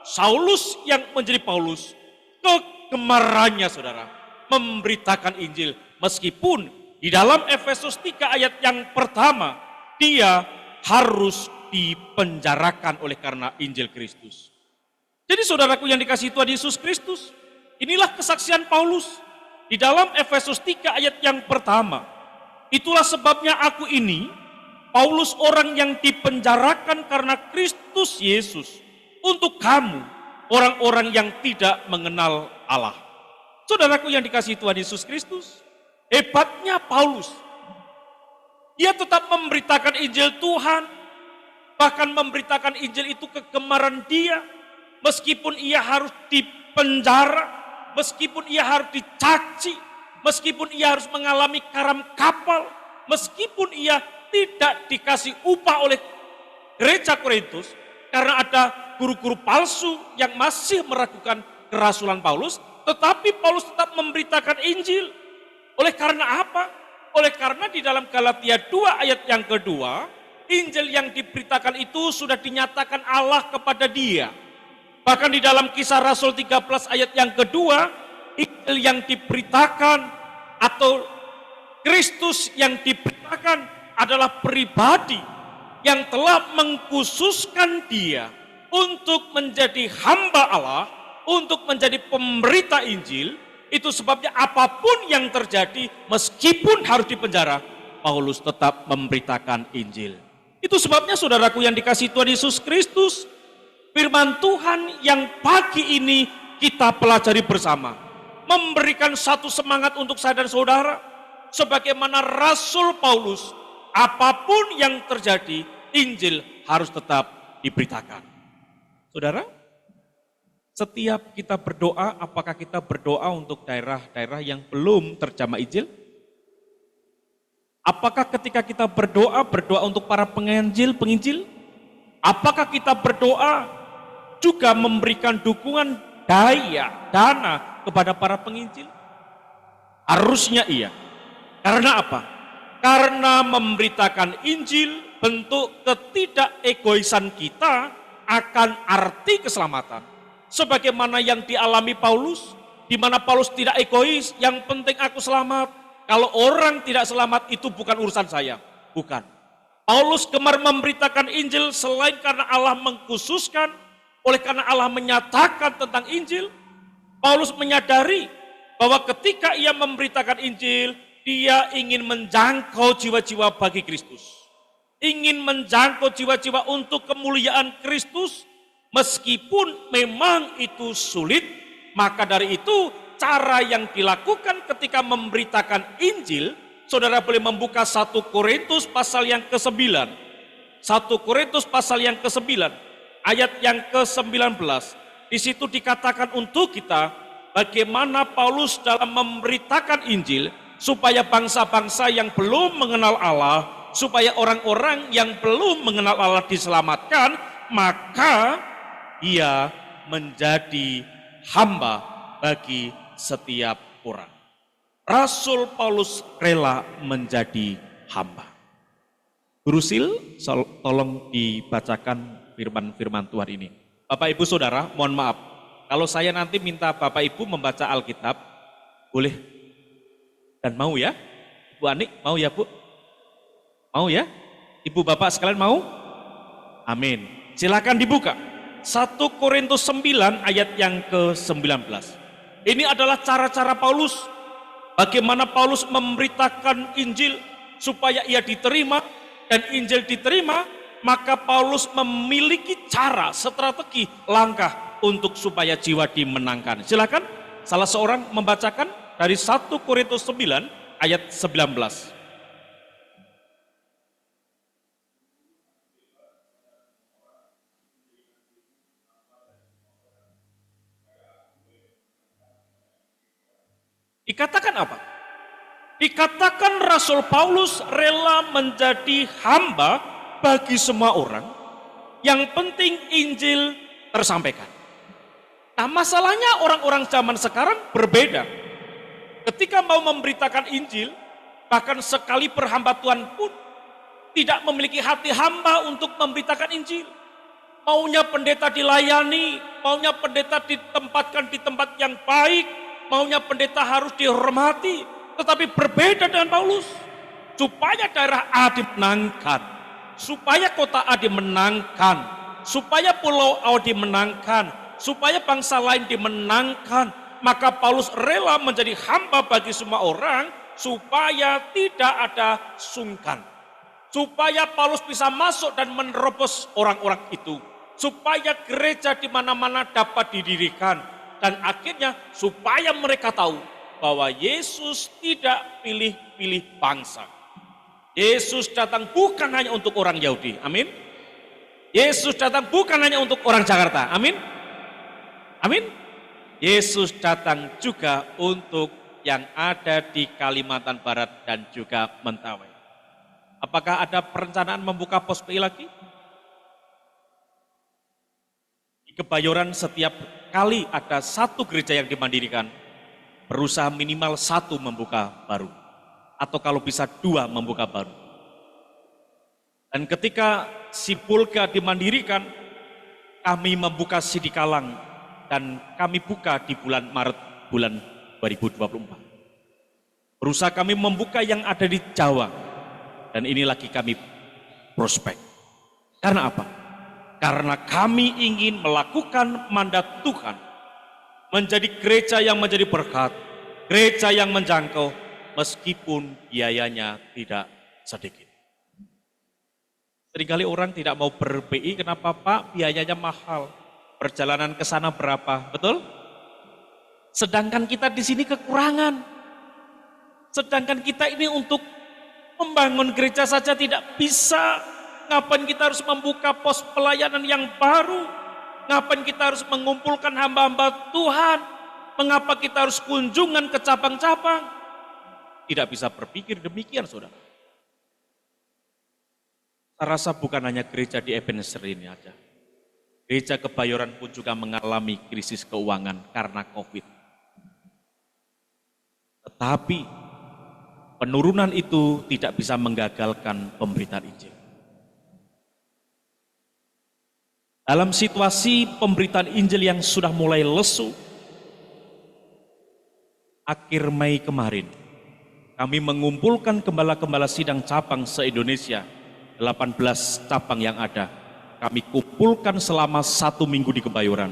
Saulus yang menjadi Paulus, kegemarannya saudara, memberitakan Injil. Meskipun di dalam Efesus 3 ayat yang pertama, dia harus dipenjarakan oleh karena Injil Kristus. Jadi saudaraku yang dikasihi Tuhan Yesus Kristus, inilah kesaksian Paulus di dalam Efesus 3 ayat yang pertama. Itulah sebabnya aku ini, Paulus, orang yang dipenjarakan karena Kristus Yesus, untuk kamu, orang-orang yang tidak mengenal Allah. Saudaraku yang dikasihi Tuhan Yesus Kristus, hebatnya Paulus, dia tetap memberitakan Injil Tuhan, bahkan memberitakan Injil itu kegemaran dia, meskipun ia harus dipenjara, meskipun ia harus dicaci, meskipun ia harus mengalami karam kapal, meskipun ia tidak dikasih upah oleh gereja Korintus, karena ada guru-guru palsu yang masih meragukan kerasulan Paulus, tetapi Paulus tetap memberitakan Injil. Oleh karena apa? Oleh karena di dalam Galatia 2 ayat yang kedua, Injil yang diberitakan itu sudah dinyatakan Allah kepada dia. Bahkan di dalam Kisah Rasul 13 ayat yang kedua, Injil yang diberitakan atau Kristus yang diberitakan adalah pribadi yang telah mengkhususkan dia untuk menjadi hamba Allah, untuk menjadi pemberita Injil. Itu sebabnya apapun yang terjadi, meskipun harus dipenjara, Paulus tetap memberitakan Injil. Itu sebabnya saudaraku yang dikasihi Tuhan Yesus Kristus, firman Tuhan yang pagi ini kita pelajari bersama, memberikan satu semangat untuk saya dan saudara, sebagaimana Rasul Paulus, apapun yang terjadi, Injil harus tetap diberitakan. Saudara, setiap kita berdoa, apakah kita berdoa untuk daerah-daerah yang belum terjamah Injil? Apakah ketika kita berdoa untuk para penginjil? Apakah kita berdoa juga memberikan dukungan dana kepada para penginjil? Harusnya iya. Karena apa? Karena memberitakan Injil bentuk ketidakegoisan kita akan arti keselamatan. Sebagaimana yang dialami Paulus, di mana Paulus tidak egois, yang penting aku selamat. Kalau orang tidak selamat itu bukan urusan saya, bukan. Paulus gemar memberitakan Injil selain karena Allah mengkhususkan, oleh karena Allah menyatakan tentang Injil. Paulus menyadari bahwa ketika ia memberitakan Injil, dia ingin menjangkau jiwa-jiwa bagi Kristus. Ingin menjangkau jiwa-jiwa untuk kemuliaan Kristus, meskipun memang itu sulit. Maka dari itu, cara yang dilakukan ketika memberitakan Injil, saudara boleh membuka 1 Korintus pasal yang ke-9. 1 Korintus pasal yang ke-9, ayat yang ke-19. Di situ dikatakan untuk kita, bagaimana Paulus dalam memberitakan Injil, supaya bangsa-bangsa yang belum mengenal Allah, supaya orang-orang yang belum mengenal Allah diselamatkan, maka ia menjadi hamba bagi setiap orang. Rasul Paulus rela menjadi hamba. Guru Sil, tolong dibacakan firman-firman Tuhan ini. Bapak Ibu Saudara, mohon maaf, kalau saya nanti minta Bapak Ibu membaca Alkitab, boleh dan mau ya? Bu Ani, mau ya Bu? Mau ya? Ibu Bapak sekalian mau? Amin. Silakan dibuka. 1 Korintus 9 ayat yang ke-19. Ini adalah cara-cara Paulus. Bagaimana Paulus memberitakan Injil supaya ia diterima, dan Injil diterima, maka Paulus memiliki cara, strategi, langkah untuk supaya jiwa dimenangkan. Silakan salah seorang membacakan dari 1 Korintus 9 ayat 19. Dikatakan apa? Dikatakan Rasul Paulus rela menjadi hamba bagi semua orang. Yang penting Injil tersampaikan. Nah, masalahnya orang-orang zaman sekarang berbeda. Ketika mau memberitakan Injil, bahkan sekali hamba Tuhan pun tidak memiliki hati hamba untuk memberitakan Injil. Maunya pendeta dilayani, maunya pendeta ditempatkan di tempat yang baik, maunya pendeta harus dihormati, tetapi berbeda dengan Paulus. Supaya daerah A dimenangkan, supaya kota A dimenangkan, supaya pulau A dimenangkan, supaya bangsa lain dimenangkan, maka Paulus rela menjadi hamba bagi semua orang, supaya tidak ada sungkan. Supaya Paulus bisa masuk dan menerobos orang-orang itu, supaya gereja di mana-mana dapat didirikan. Dan akhirnya supaya mereka tahu bahwa Yesus tidak pilih-pilih bangsa. Yesus datang bukan hanya untuk orang Yahudi, amin. Yesus datang bukan hanya untuk orang Jakarta, amin. Amin. Yesus datang juga untuk yang ada di Kalimantan Barat dan juga Mentawai. Apakah ada perencanaan membuka pos PI lagi? Kebayoran setiap kali ada satu gereja yang dimandirikan, berusaha minimal 1 membuka baru. Atau kalau bisa 2 membuka baru. Dan ketika si Pulga dimandirikan, kami membuka Sidikalang dan kami buka di bulan Maret bulan 2024. Berusaha kami membuka yang ada di Jawa. Dan ini lagi kami prospek. Karena apa? Karena kami ingin melakukan mandat Tuhan, menjadi gereja yang menjadi berkat, gereja yang menjangkau, meskipun biayanya tidak sedikit. Seringkali orang tidak mau ber-PI, kenapa Pak? Biayanya mahal, perjalanan ke sana berapa, betul? Sedangkan kita di sini kekurangan. Sedangkan kita ini untuk membangun gereja saja tidak bisa. Ngapain kita harus membuka pos pelayanan yang baru? Ngapain kita harus mengumpulkan hamba-hamba Tuhan? Mengapa kita harus kunjungan ke cabang-cabang? Tidak bisa berpikir demikian, saudara. Saya rasa bukan hanya gereja di Ebenezer ini aja. Gereja Kebayoran pun juga mengalami krisis keuangan karena COVID. Tetapi penurunan itu tidak bisa menggagalkan pemberitaan Injil. Dalam situasi pemberitaan Injil yang sudah mulai lesu, akhir Mei kemarin, kami mengumpulkan gembala-gembala sidang cabang se-Indonesia, 18 cabang yang ada. Kami kumpulkan selama 1 minggu di Kebayoran,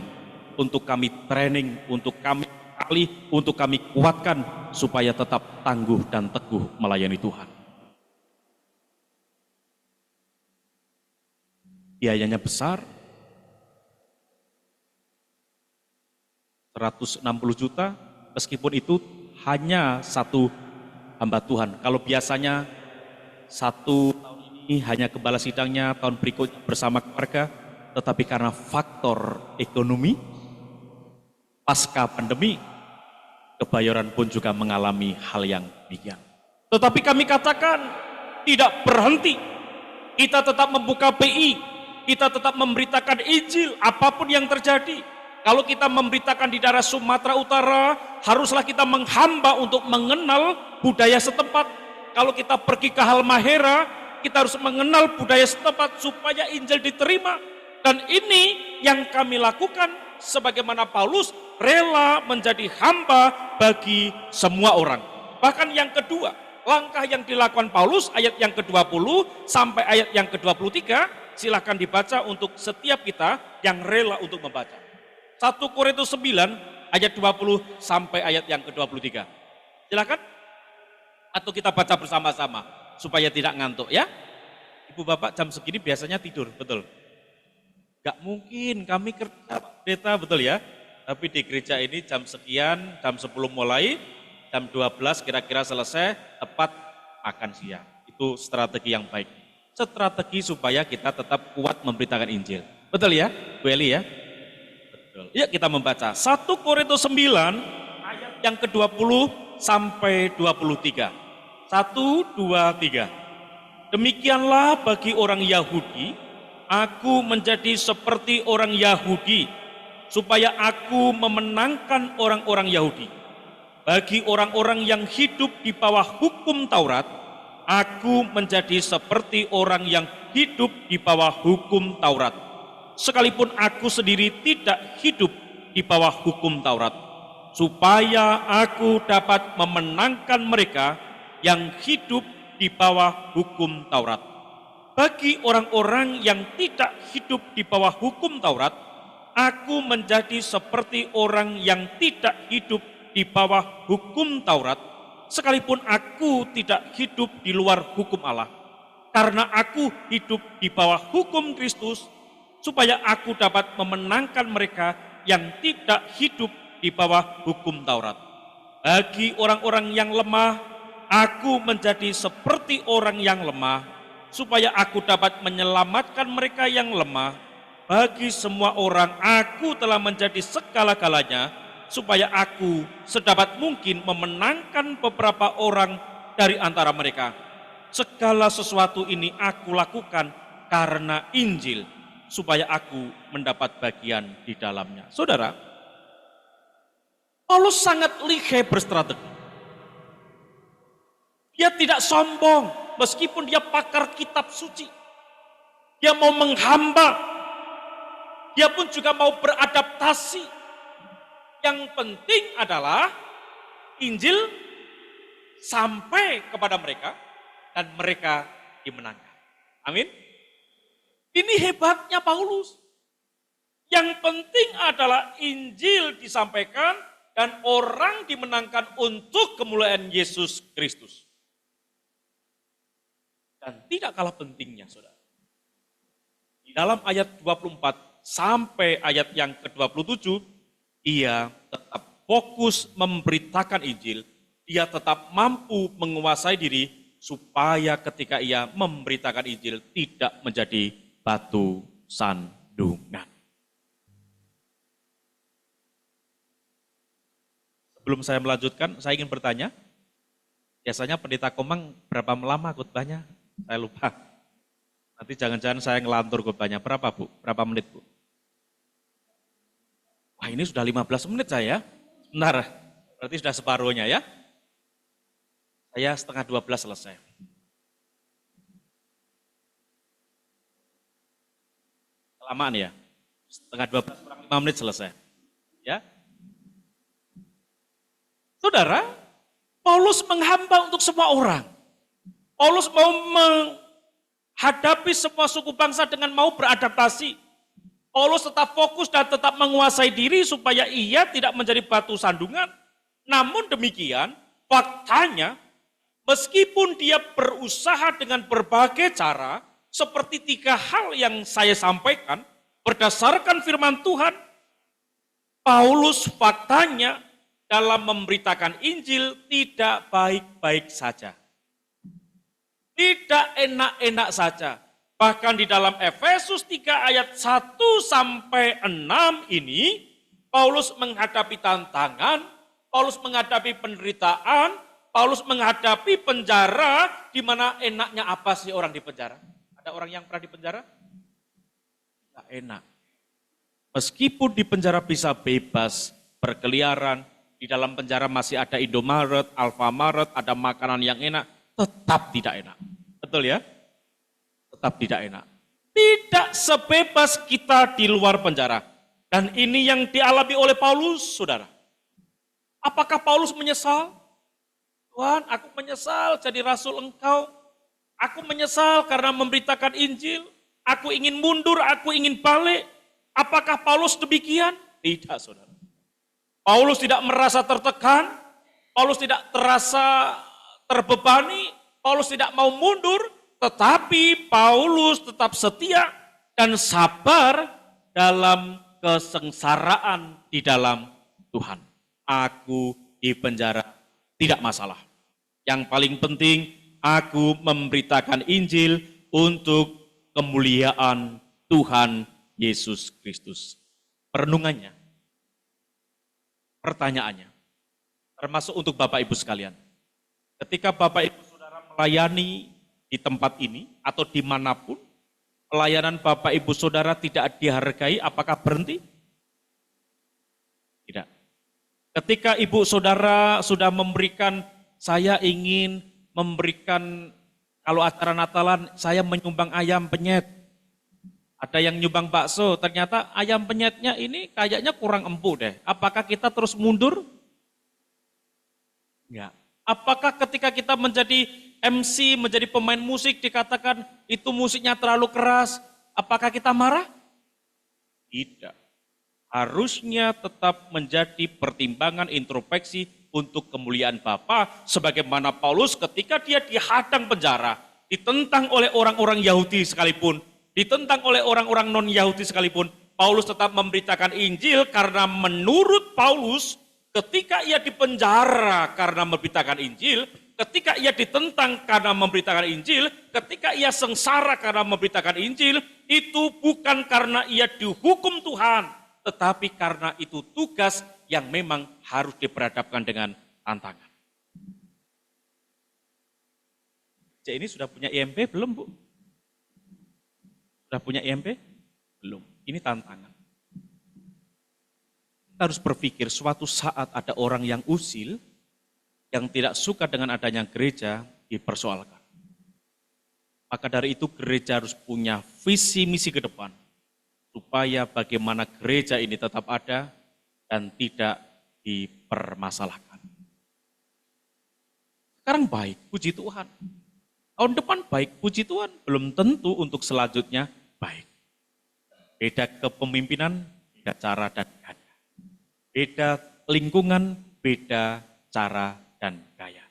untuk kami training, untuk kami untuk kami kuatkan, supaya tetap tangguh dan teguh melayani Tuhan. Biayanya besar, 160 juta, meskipun itu hanya satu hamba Tuhan. Kalau biasanya satu tahun ini hanya gembala sidangnya, tahun berikutnya bersama keluarga, tetapi karena faktor ekonomi, pasca pandemi, Kebayoran pun juga mengalami hal yang demikian. Tetapi kami katakan tidak berhenti. Kita tetap membuka PI, kita tetap memberitakan Injil apapun yang terjadi. Kalau kita memberitakan di daerah Sumatera Utara, haruslah kita menghamba untuk mengenal budaya setempat. Kalau kita pergi ke Halmahera, kita harus mengenal budaya setempat supaya Injil diterima. Dan ini yang kami lakukan sebagaimana Paulus rela menjadi hamba bagi semua orang. Bahkan yang kedua, langkah yang dilakukan Paulus ayat yang ke-20 sampai ayat yang ke-23, silahkan dibaca untuk setiap kita yang rela untuk membaca. 1 Korintus 9 ayat 20 sampai ayat yang ke-23. Silakan. Atau kita baca bersama-sama supaya tidak ngantuk ya. Ibu bapak jam segini biasanya tidur, betul? Gak mungkin, kami kerja Pak Pendeta, betul ya? Tapi di gereja ini jam sekian, jam 10 mulai, jam 12 kira-kira selesai, tepat makan siang. Itu strategi yang baik. Strategi supaya kita tetap kuat memberitakan Injil. Betul ya, Bu Eli ya? Betul. Yuk kita membaca 1 Korintus 9 ayat yang ke-20 sampai 23. 1, 2, 3. Demikianlah bagi orang Yahudi, aku menjadi seperti orang Yahudi, supaya aku memenangkan orang-orang Yahudi. Bagi orang-orang yang hidup di bawah hukum Taurat, aku menjadi seperti orang yang hidup di bawah hukum Taurat. Sekalipun aku sendiri tidak hidup di bawah hukum Taurat, supaya aku dapat memenangkan mereka yang hidup di bawah hukum Taurat. Bagi orang-orang yang tidak hidup di bawah hukum Taurat, aku menjadi seperti orang yang tidak hidup di bawah hukum Taurat, sekalipun aku tidak hidup di luar hukum Allah. Karena aku hidup di bawah hukum Kristus, supaya aku dapat memenangkan mereka yang tidak hidup di bawah hukum Taurat. Bagi orang-orang yang lemah, aku menjadi seperti orang yang lemah, supaya aku dapat menyelamatkan mereka yang lemah. Bagi semua orang, aku telah menjadi segala-galanya, supaya aku sedapat mungkin memenangkan beberapa orang dari antara mereka. Segala sesuatu ini aku lakukan karena Injil, supaya aku mendapat bagian di dalamnya. Saudara, Paulus sangat lihai berstrategi. Dia tidak sombong, meskipun dia pakar kitab suci. Dia mau menghamba, dia pun juga mau beradaptasi. Yang penting adalah Injil sampai kepada mereka dan mereka dimenangkan. Amin. Ini hebatnya Paulus. Yang penting adalah Injil disampaikan dan orang dimenangkan untuk kemuliaan Yesus Kristus. Dan tidak kalah pentingnya, saudara. Di dalam ayat 24 sampai ayat yang ke-27, ia tetap fokus memberitakan Injil dia tetap mampu menguasai diri supaya ketika ia memberitakan Injil tidak menjadi batu sandungan. Sebelum saya melanjutkan, saya ingin bertanya, biasanya pendeta Komang berapa lama khotbahnya? Saya lupa. Nanti jangan-jangan saya ngelantur khotbahnya. Berapa Bu? Berapa menit Bu? Wah ini sudah 15 menit saya. Benar, berarti sudah separuhnya ya. Saya setengah 12 selesai. Kelamaan ya? Setengah 12 kurang 5 menit selesai. Ya. Saudara, Paulus menghamba untuk semua orang. Paulus mau menghadapi semua suku bangsa dengan mau beradaptasi. Paulus tetap fokus dan tetap menguasai diri supaya ia tidak menjadi batu sandungan. Namun demikian, faktanya meskipun dia berusaha dengan berbagai cara, seperti 3 hal yang saya sampaikan, berdasarkan firman Tuhan, Paulus faktanya dalam memberitakan Injil tidak baik-baik saja. Tidak enak-enak saja. Bahkan di dalam Efesus 3 ayat 1 sampai 6 ini, Paulus menghadapi tantangan, Paulus menghadapi penderitaan, Paulus menghadapi penjara, di mana enaknya apa sih orang di penjara? Ada orang yang pernah di penjara? Tidak enak. Meskipun di penjara bisa bebas, berkeliaran, di dalam penjara masih ada Indomaret, Alfamaret, ada makanan yang enak, tetap tidak enak. Betul ya? Tetap tidak enak. Tidak sebebas kita di luar penjara. Dan ini yang dialami oleh Paulus, saudara. Apakah Paulus menyesal? Tuhan, aku menyesal jadi rasul Engkau. Aku menyesal karena memberitakan Injil. Aku ingin mundur, aku ingin balik. Apakah Paulus demikian? Tidak, saudara. Paulus tidak merasa tertekan, Paulus tidak terasa terbebani, Paulus tidak mau mundur, tetapi Paulus tetap setia dan sabar dalam kesengsaraan di dalam Tuhan. Aku di penjara, tidak masalah. Yang paling penting, aku memberitakan Injil untuk kemuliaan Tuhan Yesus Kristus. Perenungannya, pertanyaannya, termasuk untuk Bapak Ibu sekalian. Ketika Bapak Ibu Saudara melayani di tempat ini atau dimanapun, pelayanan Bapak Ibu Saudara tidak dihargai, apakah berhenti? Tidak. Ketika Ibu Saudara sudah memberikan, saya ingin memberikan, kalau acara Natalan, saya menyumbang ayam penyet. Ada yang nyumbang bakso, ternyata ayam penyetnya ini kayaknya kurang empuk deh. Apakah kita terus mundur? Enggak. Apakah ketika kita menjadi MC, menjadi pemain musik, dikatakan itu musiknya terlalu keras, apakah kita marah? Tidak. Harusnya tetap menjadi pertimbangan introspeksi untuk kemuliaan Bapa, sebagaimana Paulus ketika dia dihadang penjara, ditentang oleh orang-orang Yahudi sekalipun, ditentang oleh orang-orang non-Yahudi sekalipun, Paulus tetap memberitakan Injil karena menurut Paulus ketika ia dipenjara karena memberitakan Injil, ketika ia ditentang karena memberitakan Injil, ketika ia sengsara karena memberitakan Injil, itu bukan karena ia dihukum Tuhan, tetapi karena itu tugas yang memang harus diperhadapkan dengan tantangan. Cik ini sudah punya IMP belum Bu? Sudah punya IMP? Belum. Ini tantangan. Kita harus berpikir suatu saat ada orang yang usil, yang tidak suka dengan adanya gereja, dipersoalkan. Maka dari itu gereja harus punya visi misi ke depan, supaya bagaimana gereja ini tetap ada dan tidak dipermasalahkan. Sekarang baik, puji Tuhan. Tahun depan baik, puji Tuhan. Belum tentu untuk selanjutnya baik. Beda kepemimpinan, beda cara dan gaya. Beda lingkungan, beda cara dan gaya.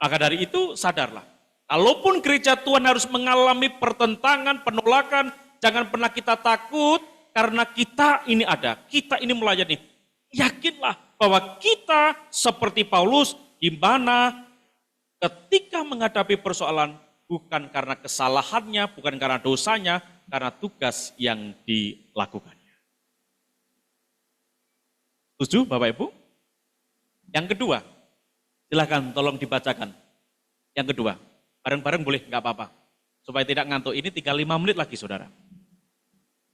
Maka dari itu sadarlah, kalaupun gereja Tuhan harus mengalami pertentangan, penolakan, jangan pernah kita takut karena kita ini ada, kita ini melayani. Yakinlah bahwa kita seperti Paulus di mana ketika menghadapi persoalan bukan karena kesalahannya, bukan karena dosanya, karena tugas yang dilakukannya. Setuju Bapak Ibu? Yang kedua, silakan tolong dibacakan. Yang kedua, bareng-bareng boleh, nggak apa-apa. Supaya tidak ngantuk, ini tinggal 5 menit lagi saudara.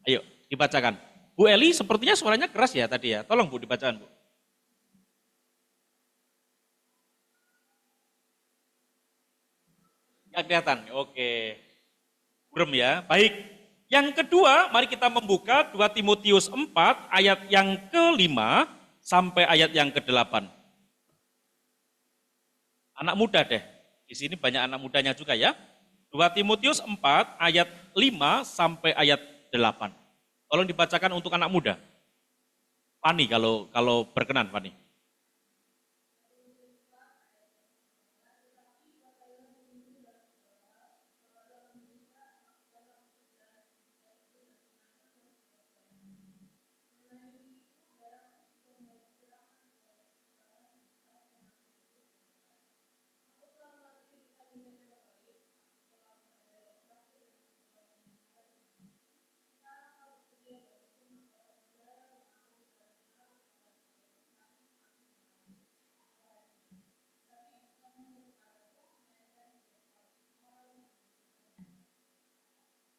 Ayo dibacakan. Bu Eli sepertinya suaranya keras ya tadi ya, tolong Bu dibacakan Bu. Ya kelihatan, oke. Burem ya, baik. Yang kedua, mari kita membuka 2 Timotius 4 ayat yang ke-5 sampai ayat yang ke-8. Anak muda deh, di sini banyak anak mudanya juga ya. 2 Timotius 4 ayat 5 sampai ayat 8. Tolong dibacakan untuk anak muda. Fani kalau berkenan Fani.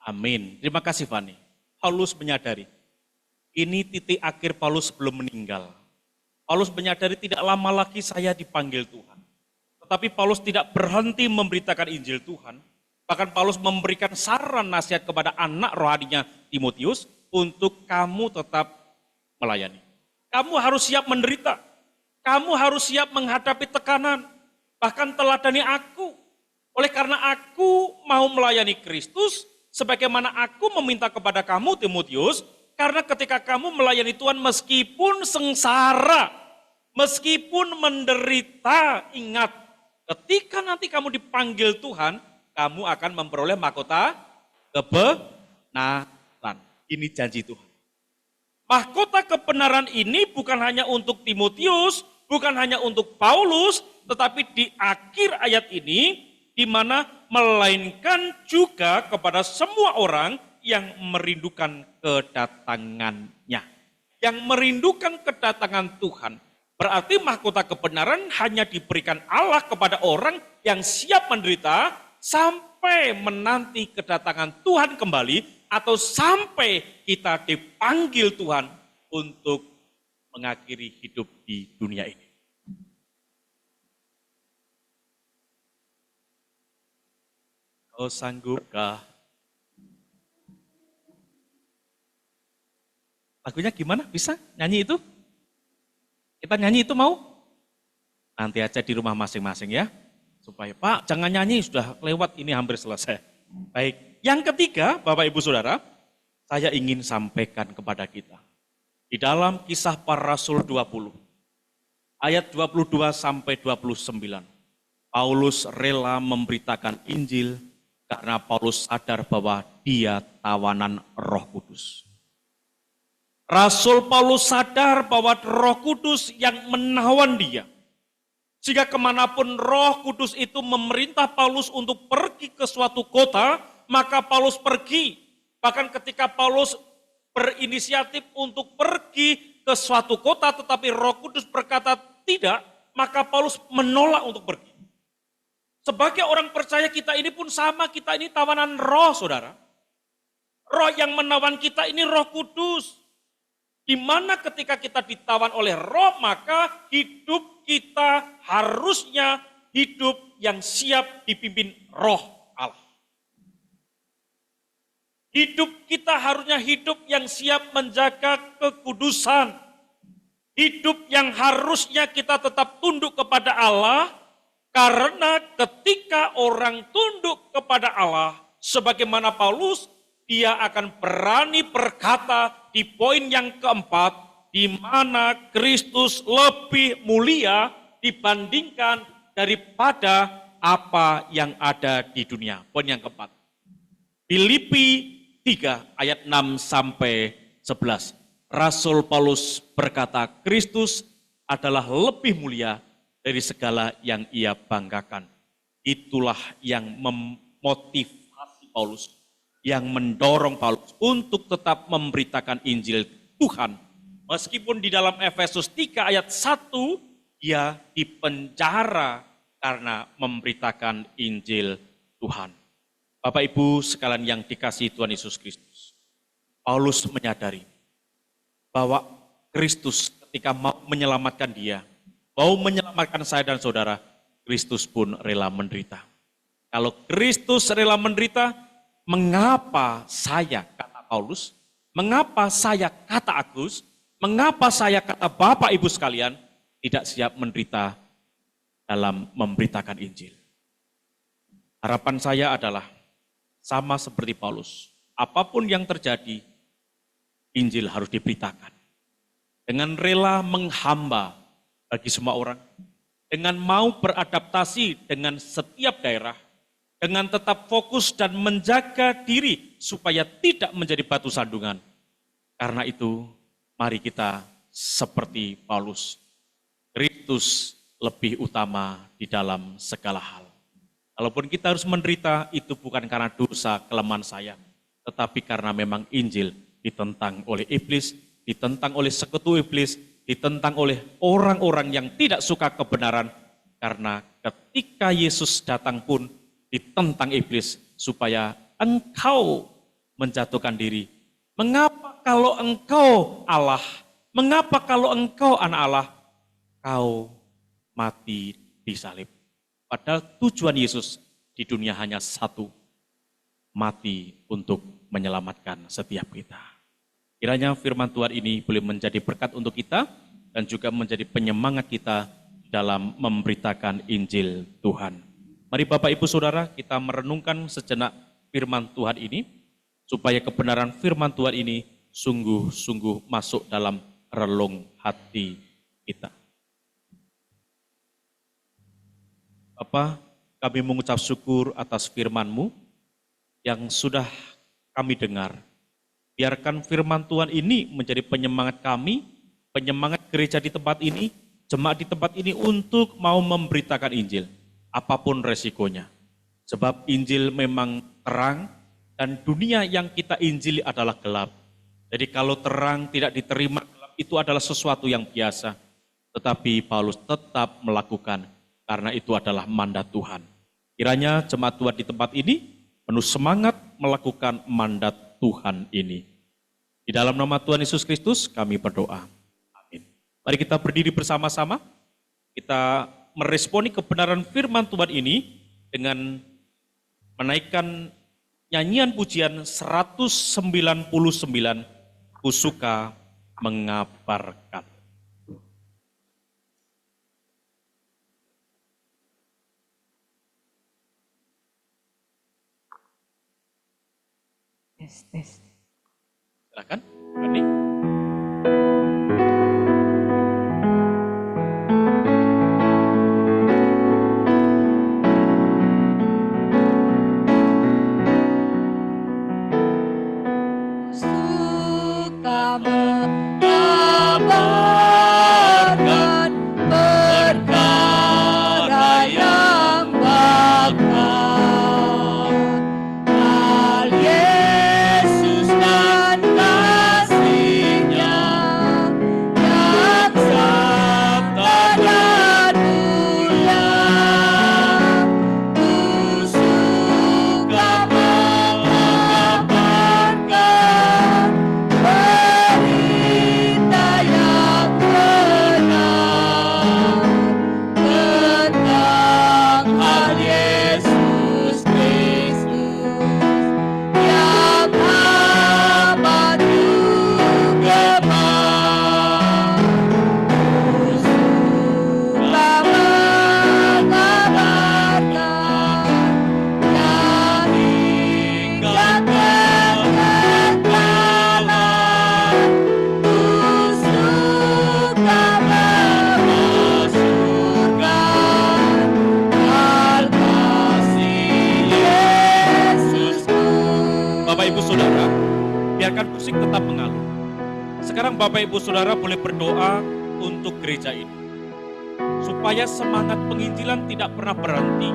Amin. Terima kasih Fani. Paulus menyadari, ini titik akhir Paulus sebelum meninggal. Paulus menyadari tidak lama lagi saya dipanggil Tuhan. Tetapi Paulus tidak berhenti memberitakan Injil Tuhan. Bahkan Paulus memberikan saran nasihat kepada anak rohaninya Timotius untuk kamu tetap melayani. Kamu harus siap menderita. Kamu harus siap menghadapi tekanan. Bahkan teladani aku. Oleh karena aku mau melayani Kristus, sebagaimana aku meminta kepada kamu Timotius, karena ketika kamu melayani Tuhan meskipun sengsara, meskipun menderita, ingat, ketika nanti kamu dipanggil Tuhan, kamu akan memperoleh mahkota kebenaran. Ini janji Tuhan. Mahkota kebenaran ini bukan hanya untuk Timotius, bukan hanya untuk Paulus, tetapi di akhir ayat ini, di mana melainkan juga kepada semua orang yang merindukan kedatangannya. Yang merindukan kedatangan Tuhan. Berarti mahkota kebenaran hanya diberikan Allah kepada orang yang siap menderita sampai menanti kedatangan Tuhan kembali atau sampai kita dipanggil Tuhan untuk mengakhiri hidup di dunia ini. Oh sanggupkah? Lagunya gimana? Bisa nyanyi itu? Kita nyanyi itu mau? Nanti aja di rumah masing-masing ya. Supaya Pak jangan nyanyi, sudah lewat ini hampir selesai. Baik, yang ketiga Bapak Ibu Saudara, saya ingin sampaikan kepada kita. Di dalam Kisah Para Rasul 20, ayat 22 sampai 29. Paulus rela memberitakan Injil karena Paulus sadar bahwa dia tawanan Roh Kudus. Rasul Paulus sadar bahwa Roh Kudus yang menawan dia. Jika kemanapun Roh Kudus itu memerintah Paulus untuk pergi ke suatu kota, maka Paulus pergi. Bahkan ketika Paulus berinisiatif untuk pergi ke suatu kota, tetapi Roh Kudus berkata tidak, maka Paulus menolak untuk pergi. Sebagai orang percaya kita ini pun sama, kita ini tawanan roh saudara. Roh yang menawan kita ini Roh Kudus. Di mana ketika kita ditawan oleh roh, maka hidup kita harusnya hidup yang siap dipimpin roh Allah. Hidup kita harusnya hidup yang siap menjaga kekudusan. Hidup yang harusnya kita tetap tunduk kepada Allah, karena ketika orang tunduk kepada Allah, sebagaimana Paulus, dia akan berani berkata di poin yang keempat, di mana Kristus lebih mulia dibandingkan daripada apa yang ada di dunia. Poin yang keempat. Filipi 3 ayat 6 sampai 11. Rasul Paulus berkata, Kristus adalah lebih mulia dari segala yang ia banggakan. Itulah yang memotivasi Paulus, yang mendorong Paulus untuk tetap memberitakan Injil Tuhan. Meskipun di dalam Efesus 3 ayat 1, dia dipenjara karena memberitakan Injil Tuhan. Bapak Ibu sekalian yang dikasihi Tuhan Yesus Kristus, Paulus menyadari bahwa Kristus ketika mau menyelamatkan dia, mau menyelamatkan saya dan saudara, Kristus pun rela menderita. Kalau Kristus rela menderita, mengapa saya, kata Paulus, mengapa saya, kata Agus, mengapa saya, kata Bapak Ibu sekalian, tidak siap menderita dalam memberitakan Injil? Harapan saya adalah sama seperti Paulus. Apapun yang terjadi, Injil harus diberitakan. Dengan rela menghamba bagi semua orang, dengan mau beradaptasi dengan setiap daerah, dengan tetap fokus dan menjaga diri supaya tidak menjadi batu sandungan. Karena itu, mari kita seperti Paulus. Kristus lebih utama di dalam segala hal. Kalaupun kita harus menderita, itu bukan karena dosa kelemahan saya, tetapi karena memang Injil ditentang oleh iblis, ditentang oleh sekutu iblis, ditentang oleh orang-orang yang tidak suka kebenaran. Karena ketika Yesus datang pun ditentang iblis supaya engkau menjatuhkan diri. Mengapa kalau engkau Allah, mengapa kalau engkau anak Allah, kau mati di salib? Padahal tujuan Yesus di dunia hanya satu, mati untuk menyelamatkan setiap kita. Kiranya firman Tuhan ini boleh menjadi berkat untuk kita dan juga menjadi penyemangat kita dalam memberitakan Injil Tuhan. Mari Bapak Ibu Saudara, kita merenungkan sejenak firman Tuhan ini, supaya kebenaran firman Tuhan ini sungguh-sungguh masuk dalam relung hati kita. Bapa, kami mengucap syukur atas firman-Mu yang sudah kami dengar. Biarkan firman Tuhan ini menjadi penyemangat kami, penyemangat gereja di tempat ini, jemaat di tempat ini untuk mau memberitakan Injil, apapun resikonya. Sebab Injil memang terang dan dunia yang kita injili adalah gelap. Jadi kalau terang tidak diterima, gelap itu adalah sesuatu yang biasa. Tetapi Paulus tetap melakukan, karena itu adalah mandat Tuhan. Kiranya jemaat Tuhan di tempat ini penuh semangat melakukan mandat Tuhan ini. Di dalam nama Tuhan Yesus Kristus kami berdoa. Amin. Mari kita berdiri bersama-sama. Kita meresponi kebenaran firman Tuhan ini dengan menaikkan nyanyian pujian 199, Ku Suka Mengabarkan. Tes. Silakan, Rani. Suka mengabarkan perkara yang bakal hal Yesus dan kasih-Nya yang sabda dan mulia. Ku suka mengabarkan berita yang benar tentang hal Yesus Kristus yang amat digemar. Ku suka mengabarkan yang hingga kekekalan. Ku suka memasyurkan hal kasih Yesusku. Bapak Ibu Saudara, biarkan musik tetap mengalun. Sekarang Bapak Ibu Saudara boleh berdoa untuk gereja ini. supaya semangat penginjilan tidak pernah berhenti,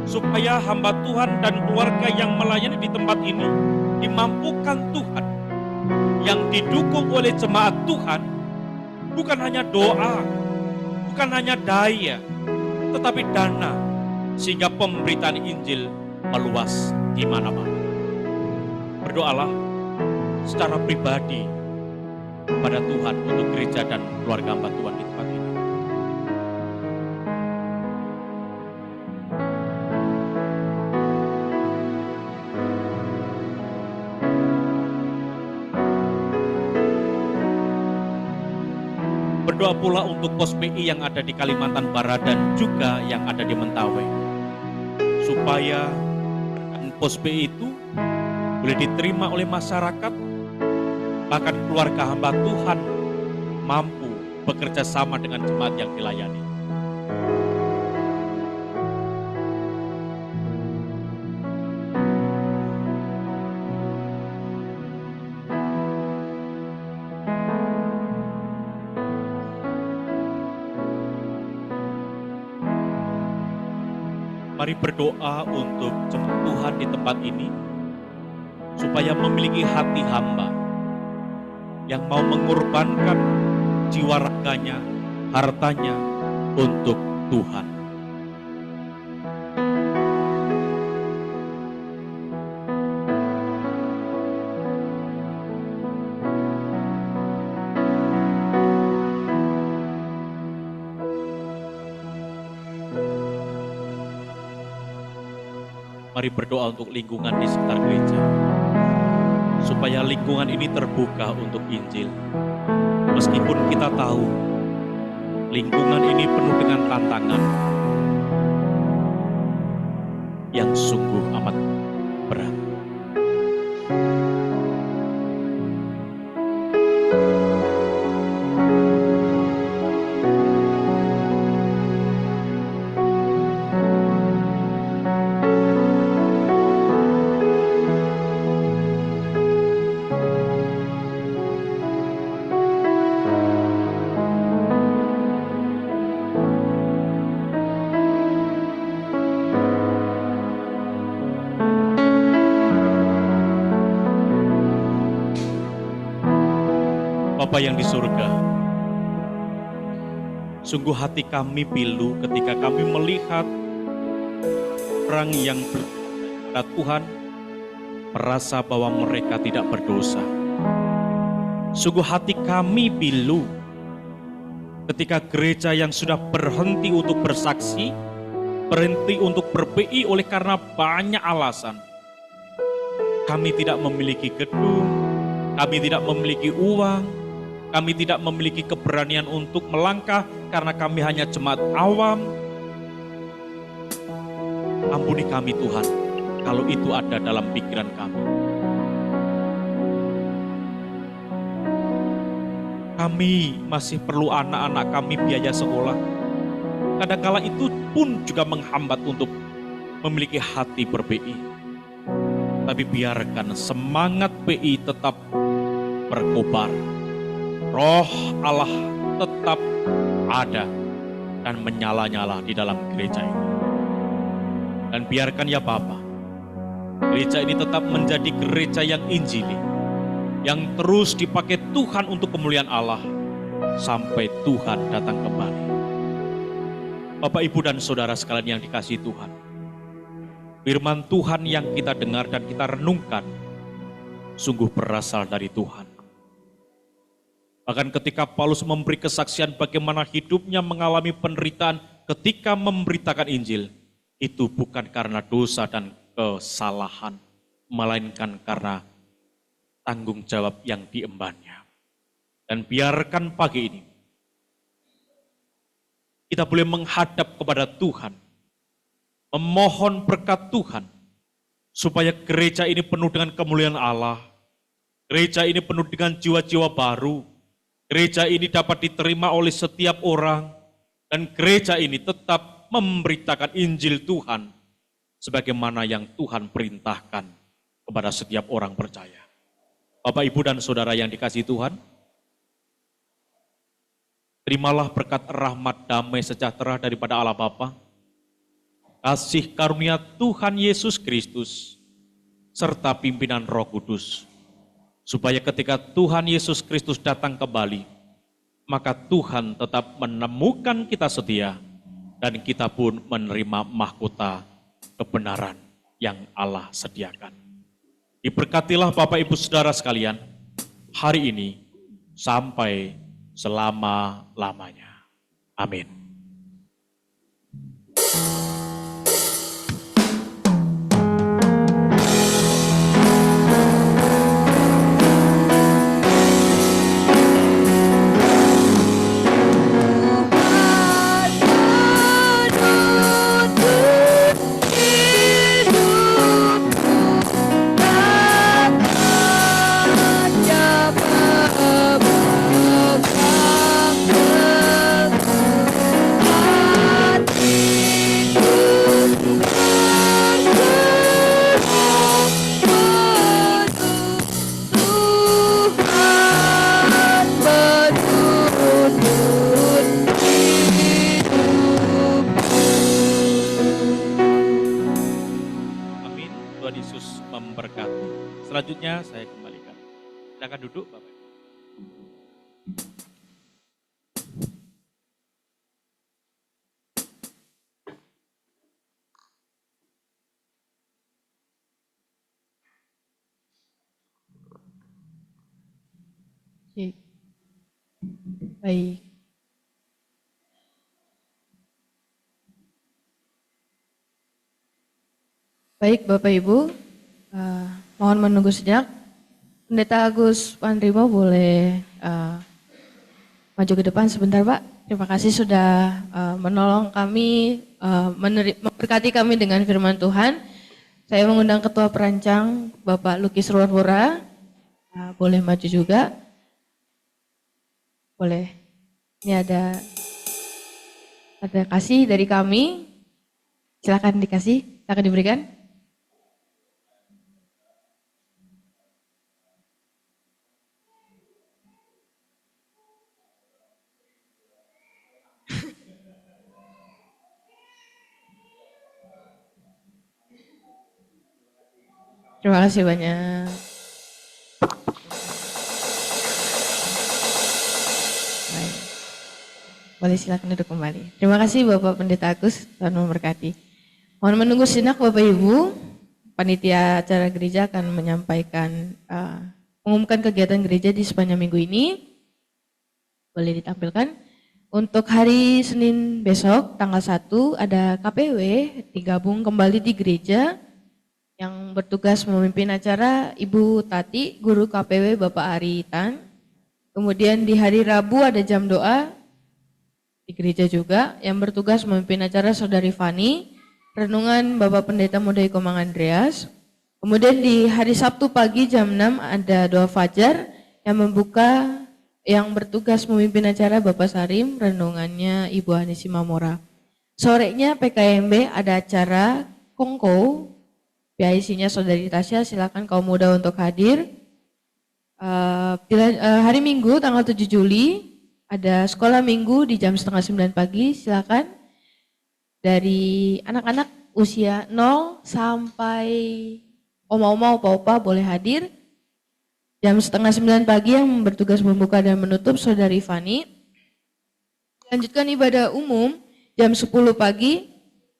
supaya hamba Tuhan dan keluarga yang melayani di tempat ini dimampukan Tuhan, yang didukung oleh jemaat Tuhan, bukan hanya doa, bukan hanya daya, tetapi dana, sehingga pemberitaan Injil meluas di mana-mana. Berdoalah secara pribadi kepada Tuhan untuk gereja dan keluarga hamba Tuhan di tempat ini. Berdoa pula untuk pos PI yang ada di Kalimantan Barat dan juga yang ada di Mentawai, supaya pos PI itu boleh diterima oleh masyarakat, bahkan keluarga hamba Tuhan mampu bekerja sama dengan jemaat yang dilayani. Mari berdoa untuk jemaat Tuhan di tempat ini, supaya memiliki hati hamba yang mau mengorbankan jiwa raganya, hartanya untuk Tuhan. Mari berdoa untuk lingkungan di sekitar gereja, supaya lingkungan ini terbuka untuk Injil. Meskipun kita tahu lingkungan ini penuh dengan tantangan yang sungguh amat berat. Bapa yang di surga, sungguh hati kami pilu ketika kami melihat orang yang berdoa Tuhan merasa bahwa mereka tidak berdosa. Sungguh hati kami pilu ketika gereja yang sudah berhenti untuk bersaksi, berhenti untuk ber-PI oleh karena banyak alasan. Kami tidak memiliki gedung, kami tidak memiliki uang, kami tidak memiliki keberanian untuk melangkah karena kami hanya jemaat awam. Ampuni kami Tuhan, kalau itu ada dalam pikiran kami. Kami masih perlu anak-anak kami biaya sekolah. Kadangkala itu pun juga menghambat untuk memiliki hati ber-PI. Tapi biarkan semangat PI tetap berkobar. Roh Allah tetap ada dan menyala-nyala di dalam gereja ini. Dan biarkan ya Bapa, gereja ini tetap menjadi gereja yang injili, yang terus dipakai Tuhan untuk kemuliaan Allah sampai Tuhan datang kembali. Bapak, Ibu, dan Saudara sekalian yang dikasihi Tuhan, firman Tuhan yang kita dengar dan kita renungkan sungguh berasal dari Tuhan. Bahkan ketika Paulus memberi kesaksian bagaimana hidupnya mengalami penderitaan ketika memberitakan Injil, itu bukan karena dosa dan kesalahan, melainkan karena tanggung jawab yang diembannya. Dan biarkan pagi ini kita boleh menghadap kepada Tuhan, memohon berkat Tuhan, supaya gereja ini penuh dengan kemuliaan Allah, gereja ini penuh dengan jiwa-jiwa baru, gereja ini dapat diterima oleh setiap orang, dan gereja ini tetap memberitakan Injil Tuhan sebagaimana yang Tuhan perintahkan kepada setiap orang percaya. Bapak, Ibu, dan Saudara yang dikasihi Tuhan, terimalah berkat rahmat damai sejahtera daripada Allah Bapa, kasih karunia Tuhan Yesus Kristus, serta pimpinan Roh Kudus, supaya ketika Tuhan Yesus Kristus datang kembali, maka Tuhan tetap menemukan kita setia, dan kita pun menerima mahkota kebenaran yang Allah sediakan. Diberkatilah Bapak Ibu Saudara sekalian, hari ini sampai selama-lamanya. Amin. Selanjutnya saya kembalikan. Silakan duduk Bapak Ibu. Baik. Baik Bapak Ibu, mohon menunggu sejenak. Pendeta Agus Pandrimo boleh maju ke depan sebentar Pak. Terima kasih sudah menolong kami, memberkati kami dengan firman Tuhan. Saya mengundang Ketua Perancang Bapak Lukis Ruarwura, boleh maju juga. Boleh. Ini ada kasih dari kami. Silakan dikasih, silakan diberikan. Terima kasih banyak. Baik. Boleh silakan duduk kembali. Terima kasih Bapak Pendeta Agus, Tuhan memberkati. Mohon menunggu sejenak Bapak Ibu, panitia acara gereja akan menyampaikan, mengumumkan kegiatan gereja di sepanjang minggu ini. Boleh ditampilkan. Untuk hari Senin besok, tanggal 1, ada KPW, digabung kembali di gereja. Yang bertugas memimpin acara Ibu Tati, Guru KPW Bapak Ari Tan. Kemudian di hari Rabu ada jam doa di gereja juga. Yang bertugas memimpin acara Saudari Fani, renungan Bapak Pendeta Muda Komang Andreas. Kemudian di hari Sabtu pagi jam 6 ada doa fajar yang bertugas memimpin acara Bapak Sarim, renungannya Ibu Anisi Mamora. Sorenya PKMB ada acara Kongko, PIC-nya Saudari Tasya, silakan kaum muda untuk hadir. Hari Minggu tanggal 7 Juli ada sekolah minggu di jam setengah 9 pagi, silakan. Dari anak-anak usia 0 sampai oma-oma, opa-opa boleh hadir. Jam setengah 9 pagi yang bertugas membuka dan menutup Saudari Fani. Lanjutkan ibadah umum jam 10 pagi,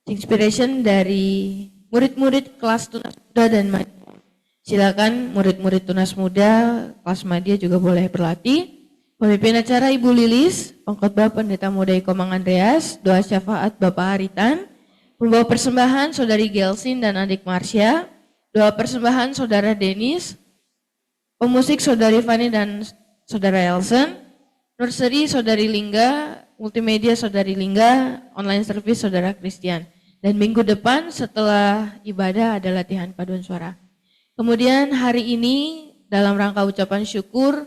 inspiration dari murid-murid kelas Tunas Muda dan Madya. Silakan murid-murid Tunas Muda, kelas Madya juga boleh berlatih. Pemimpin acara Ibu Lilis, pengkhotbah Pendeta Muda Komang Andreas, doa syafaat Bapak Haritan, pembawa persembahan Saudari Gelsin dan adik Marsha, doa persembahan Saudara Denis, pemusik Saudari Fani dan Saudara Elson, nursery Saudari Lingga, multimedia Saudari Lingga, online service Saudara Christian. Dan minggu depan setelah ibadah ada latihan paduan suara. Kemudian hari ini dalam rangka ucapan syukur,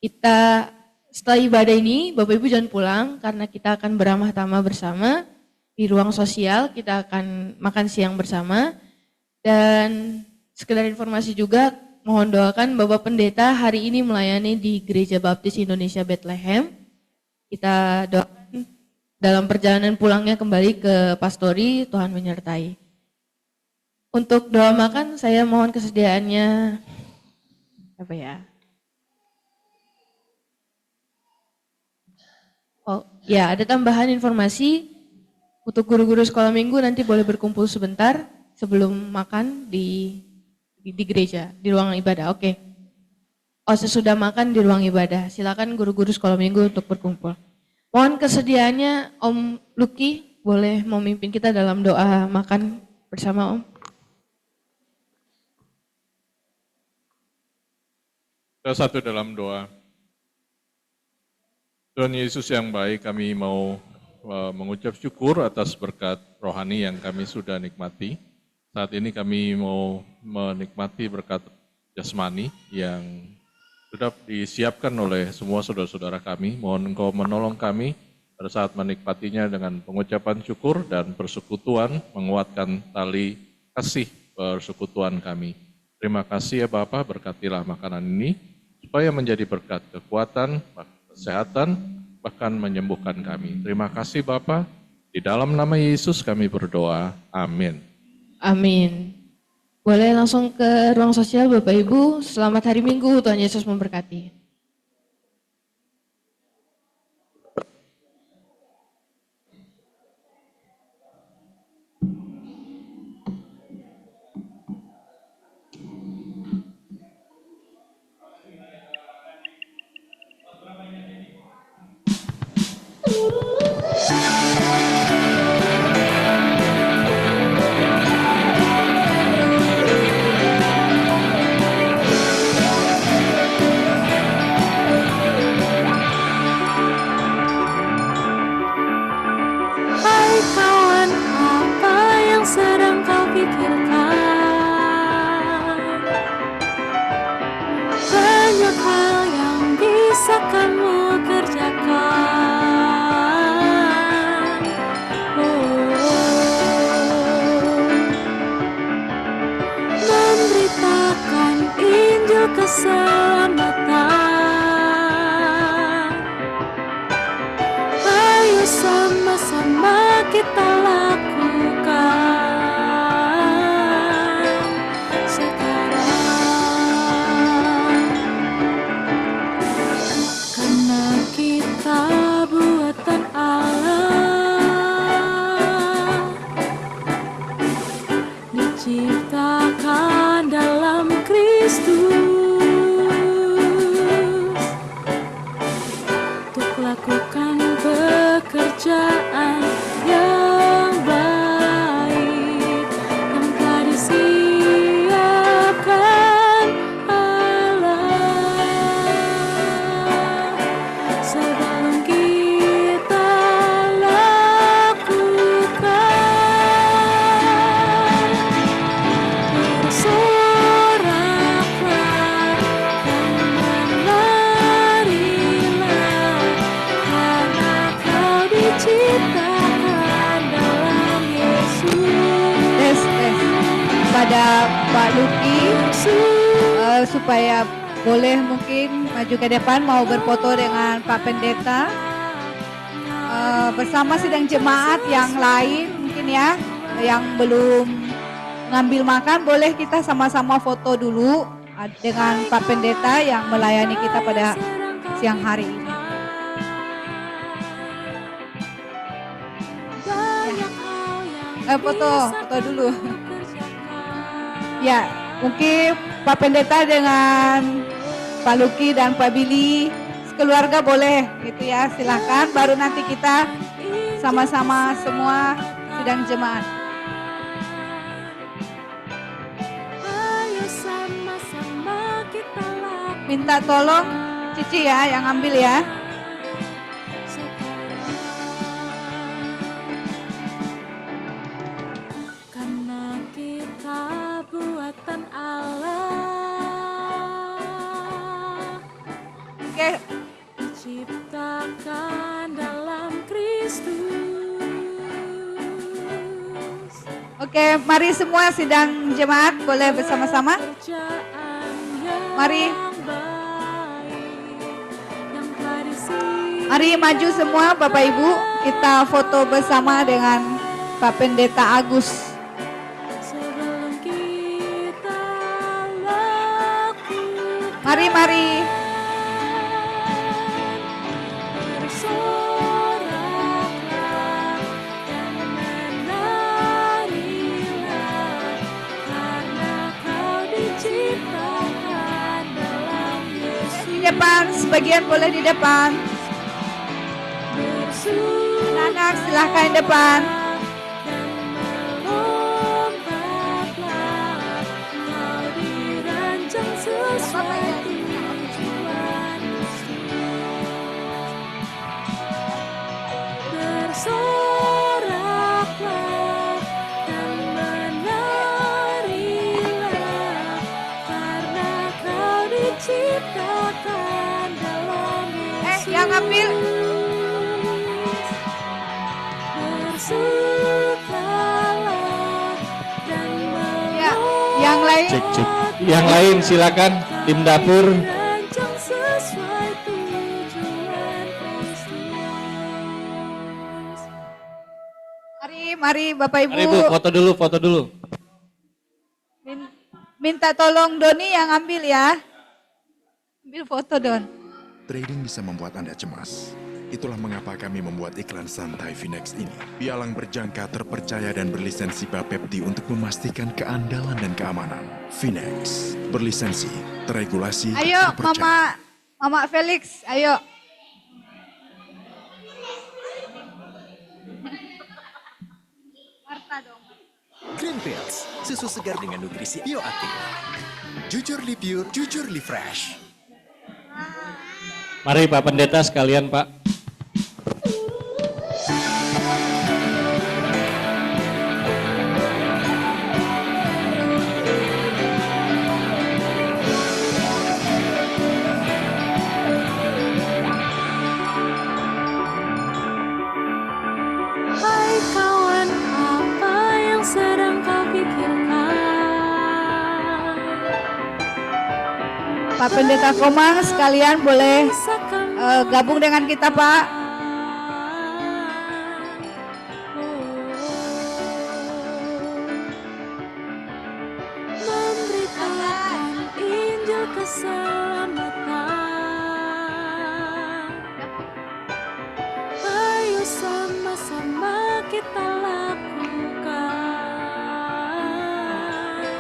kita setelah ibadah ini Bapak Ibu jangan pulang karena kita akan beramah tamah bersama di ruang sosial, kita akan makan siang bersama. Dan sekedar informasi juga, mohon doakan Bapak Pendeta hari ini melayani di Gereja Baptis Indonesia Bethlehem. Kita doakan dalam perjalanan pulangnya kembali ke Pastori, Tuhan menyertai. Untuk doa makan, saya mohon kesediaannya, apa ya? Oh ya, ada tambahan informasi untuk guru-guru sekolah minggu nanti boleh berkumpul sebentar sebelum makan di gereja, di ruang ibadah. Oke. Oh, sesudah makan di ruang ibadah. Silakan guru-guru sekolah minggu untuk berkumpul. Mohon kesediaannya Om Lucky boleh memimpin kita dalam doa makan bersama Om. Kita satu dalam doa. Tuhan Yesus yang baik, kami mau mengucap syukur atas berkat rohani yang kami sudah nikmati. Saat ini kami mau menikmati berkat jasmani yang sudah disiapkan oleh semua saudara-saudara kami. Mohon Engkau menolong kami pada saat menikmatinya dengan pengucapan syukur dan persekutuan, menguatkan tali kasih persekutuan kami. Terima kasih ya Bapa, berkatilah makanan ini, supaya menjadi berkat kekuatan, kesehatan, bahkan menyembuhkan kami. Terima kasih Bapa, di dalam nama Yesus kami berdoa, amin. Amin. Boleh langsung ke ruang sosial Bapak Ibu, selamat hari Minggu, Tuhan Yesus memberkati. Supaya boleh mungkin maju ke depan mau berfoto dengan Pak Pendeta bersama sidang jemaat yang lain mungkin ya yang belum ngambil makan, boleh kita sama-sama foto dulu dengan Pak Pendeta yang melayani kita pada siang hari ini. Foto dulu. Ya, mungkin Pak Pendeta dengan Pak Luki dan Pak Billy sekeluarga boleh gitu ya, silakan. Baru nanti kita sama-sama semua sidang jemaat. Minta tolong Cici ya yang ambil ya. Oke, mari semua sidang jemaat boleh bersama-sama. Mari. Mari maju semua Bapak Ibu, kita foto bersama dengan Pak Pendeta Agus. Mari. Di depan, sebagian boleh di depan. Anak silahkan depan. Yang ambil. Ya, yang lain. Cek. Yang lain silakan tim dapur. Mari Bapak Ibu. Mari Bu, foto dulu. Minta tolong Doni yang ambil ya. Ambil foto Don. Trading bisa membuat Anda cemas. Itulah mengapa kami membuat iklan santai Finex ini. Pialang berjangka, terpercaya dan berlisensi Bapepti untuk memastikan keandalan dan keamanan. Finex, berlisensi, terregulasi, Ayo terpercaya. Mama Felix, ayo. Marta dong. Green Pills, susu segar dengan nutrisi bioaktif. Jujurly pure, jujurly fresh. Mari Pak Pendeta sekalian Pak. Hai kawan, apa yang sedang kau pikirkan? Pak Pendeta Komang sekalian boleh gabung dengan kita Pak. Memberitakan Injil keselamatan. Ayo sama-sama kita lakukan.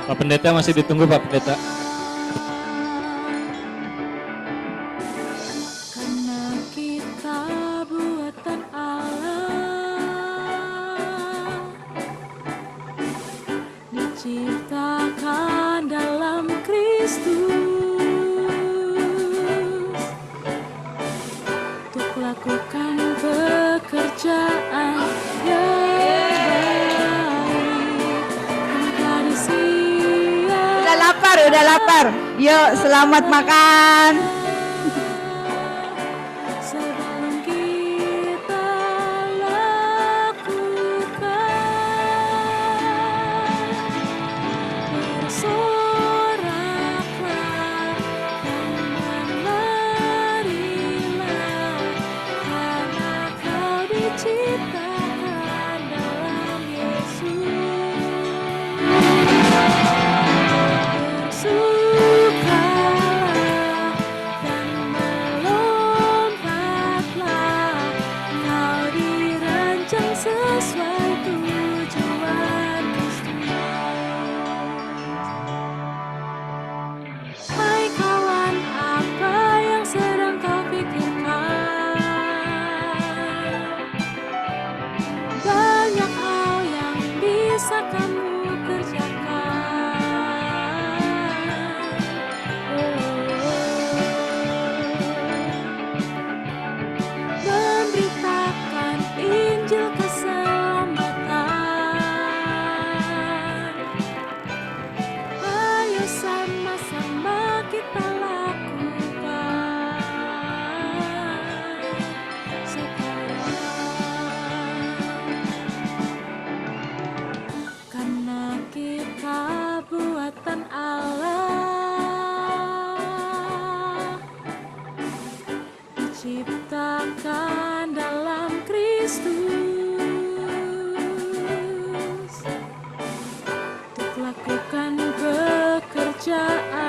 Pak Pendeta masih ditunggu Pak Pendeta. Karena kita buatan Allah, diciptakan dalam Kristus untuk lakukan pekerjaan yang baik. Udah lapar. Yuk selamat makan. Sebelum kita lakukan, bersoraklah dan menarilah, karena kau diciptakan dalam Yesus. Bersukalah dan melompatlah, kau dirancang sesuai tujuan Kristus. Hai kawan, apa yang sedang kau pikirkan? Banyak hal yang bisa kamu kerjakan. Memberitakan Injil keselamatan. Ayo sama-sama kita lakukan sekarang. Karena kita buatan Allah, diciptakan pekerjaan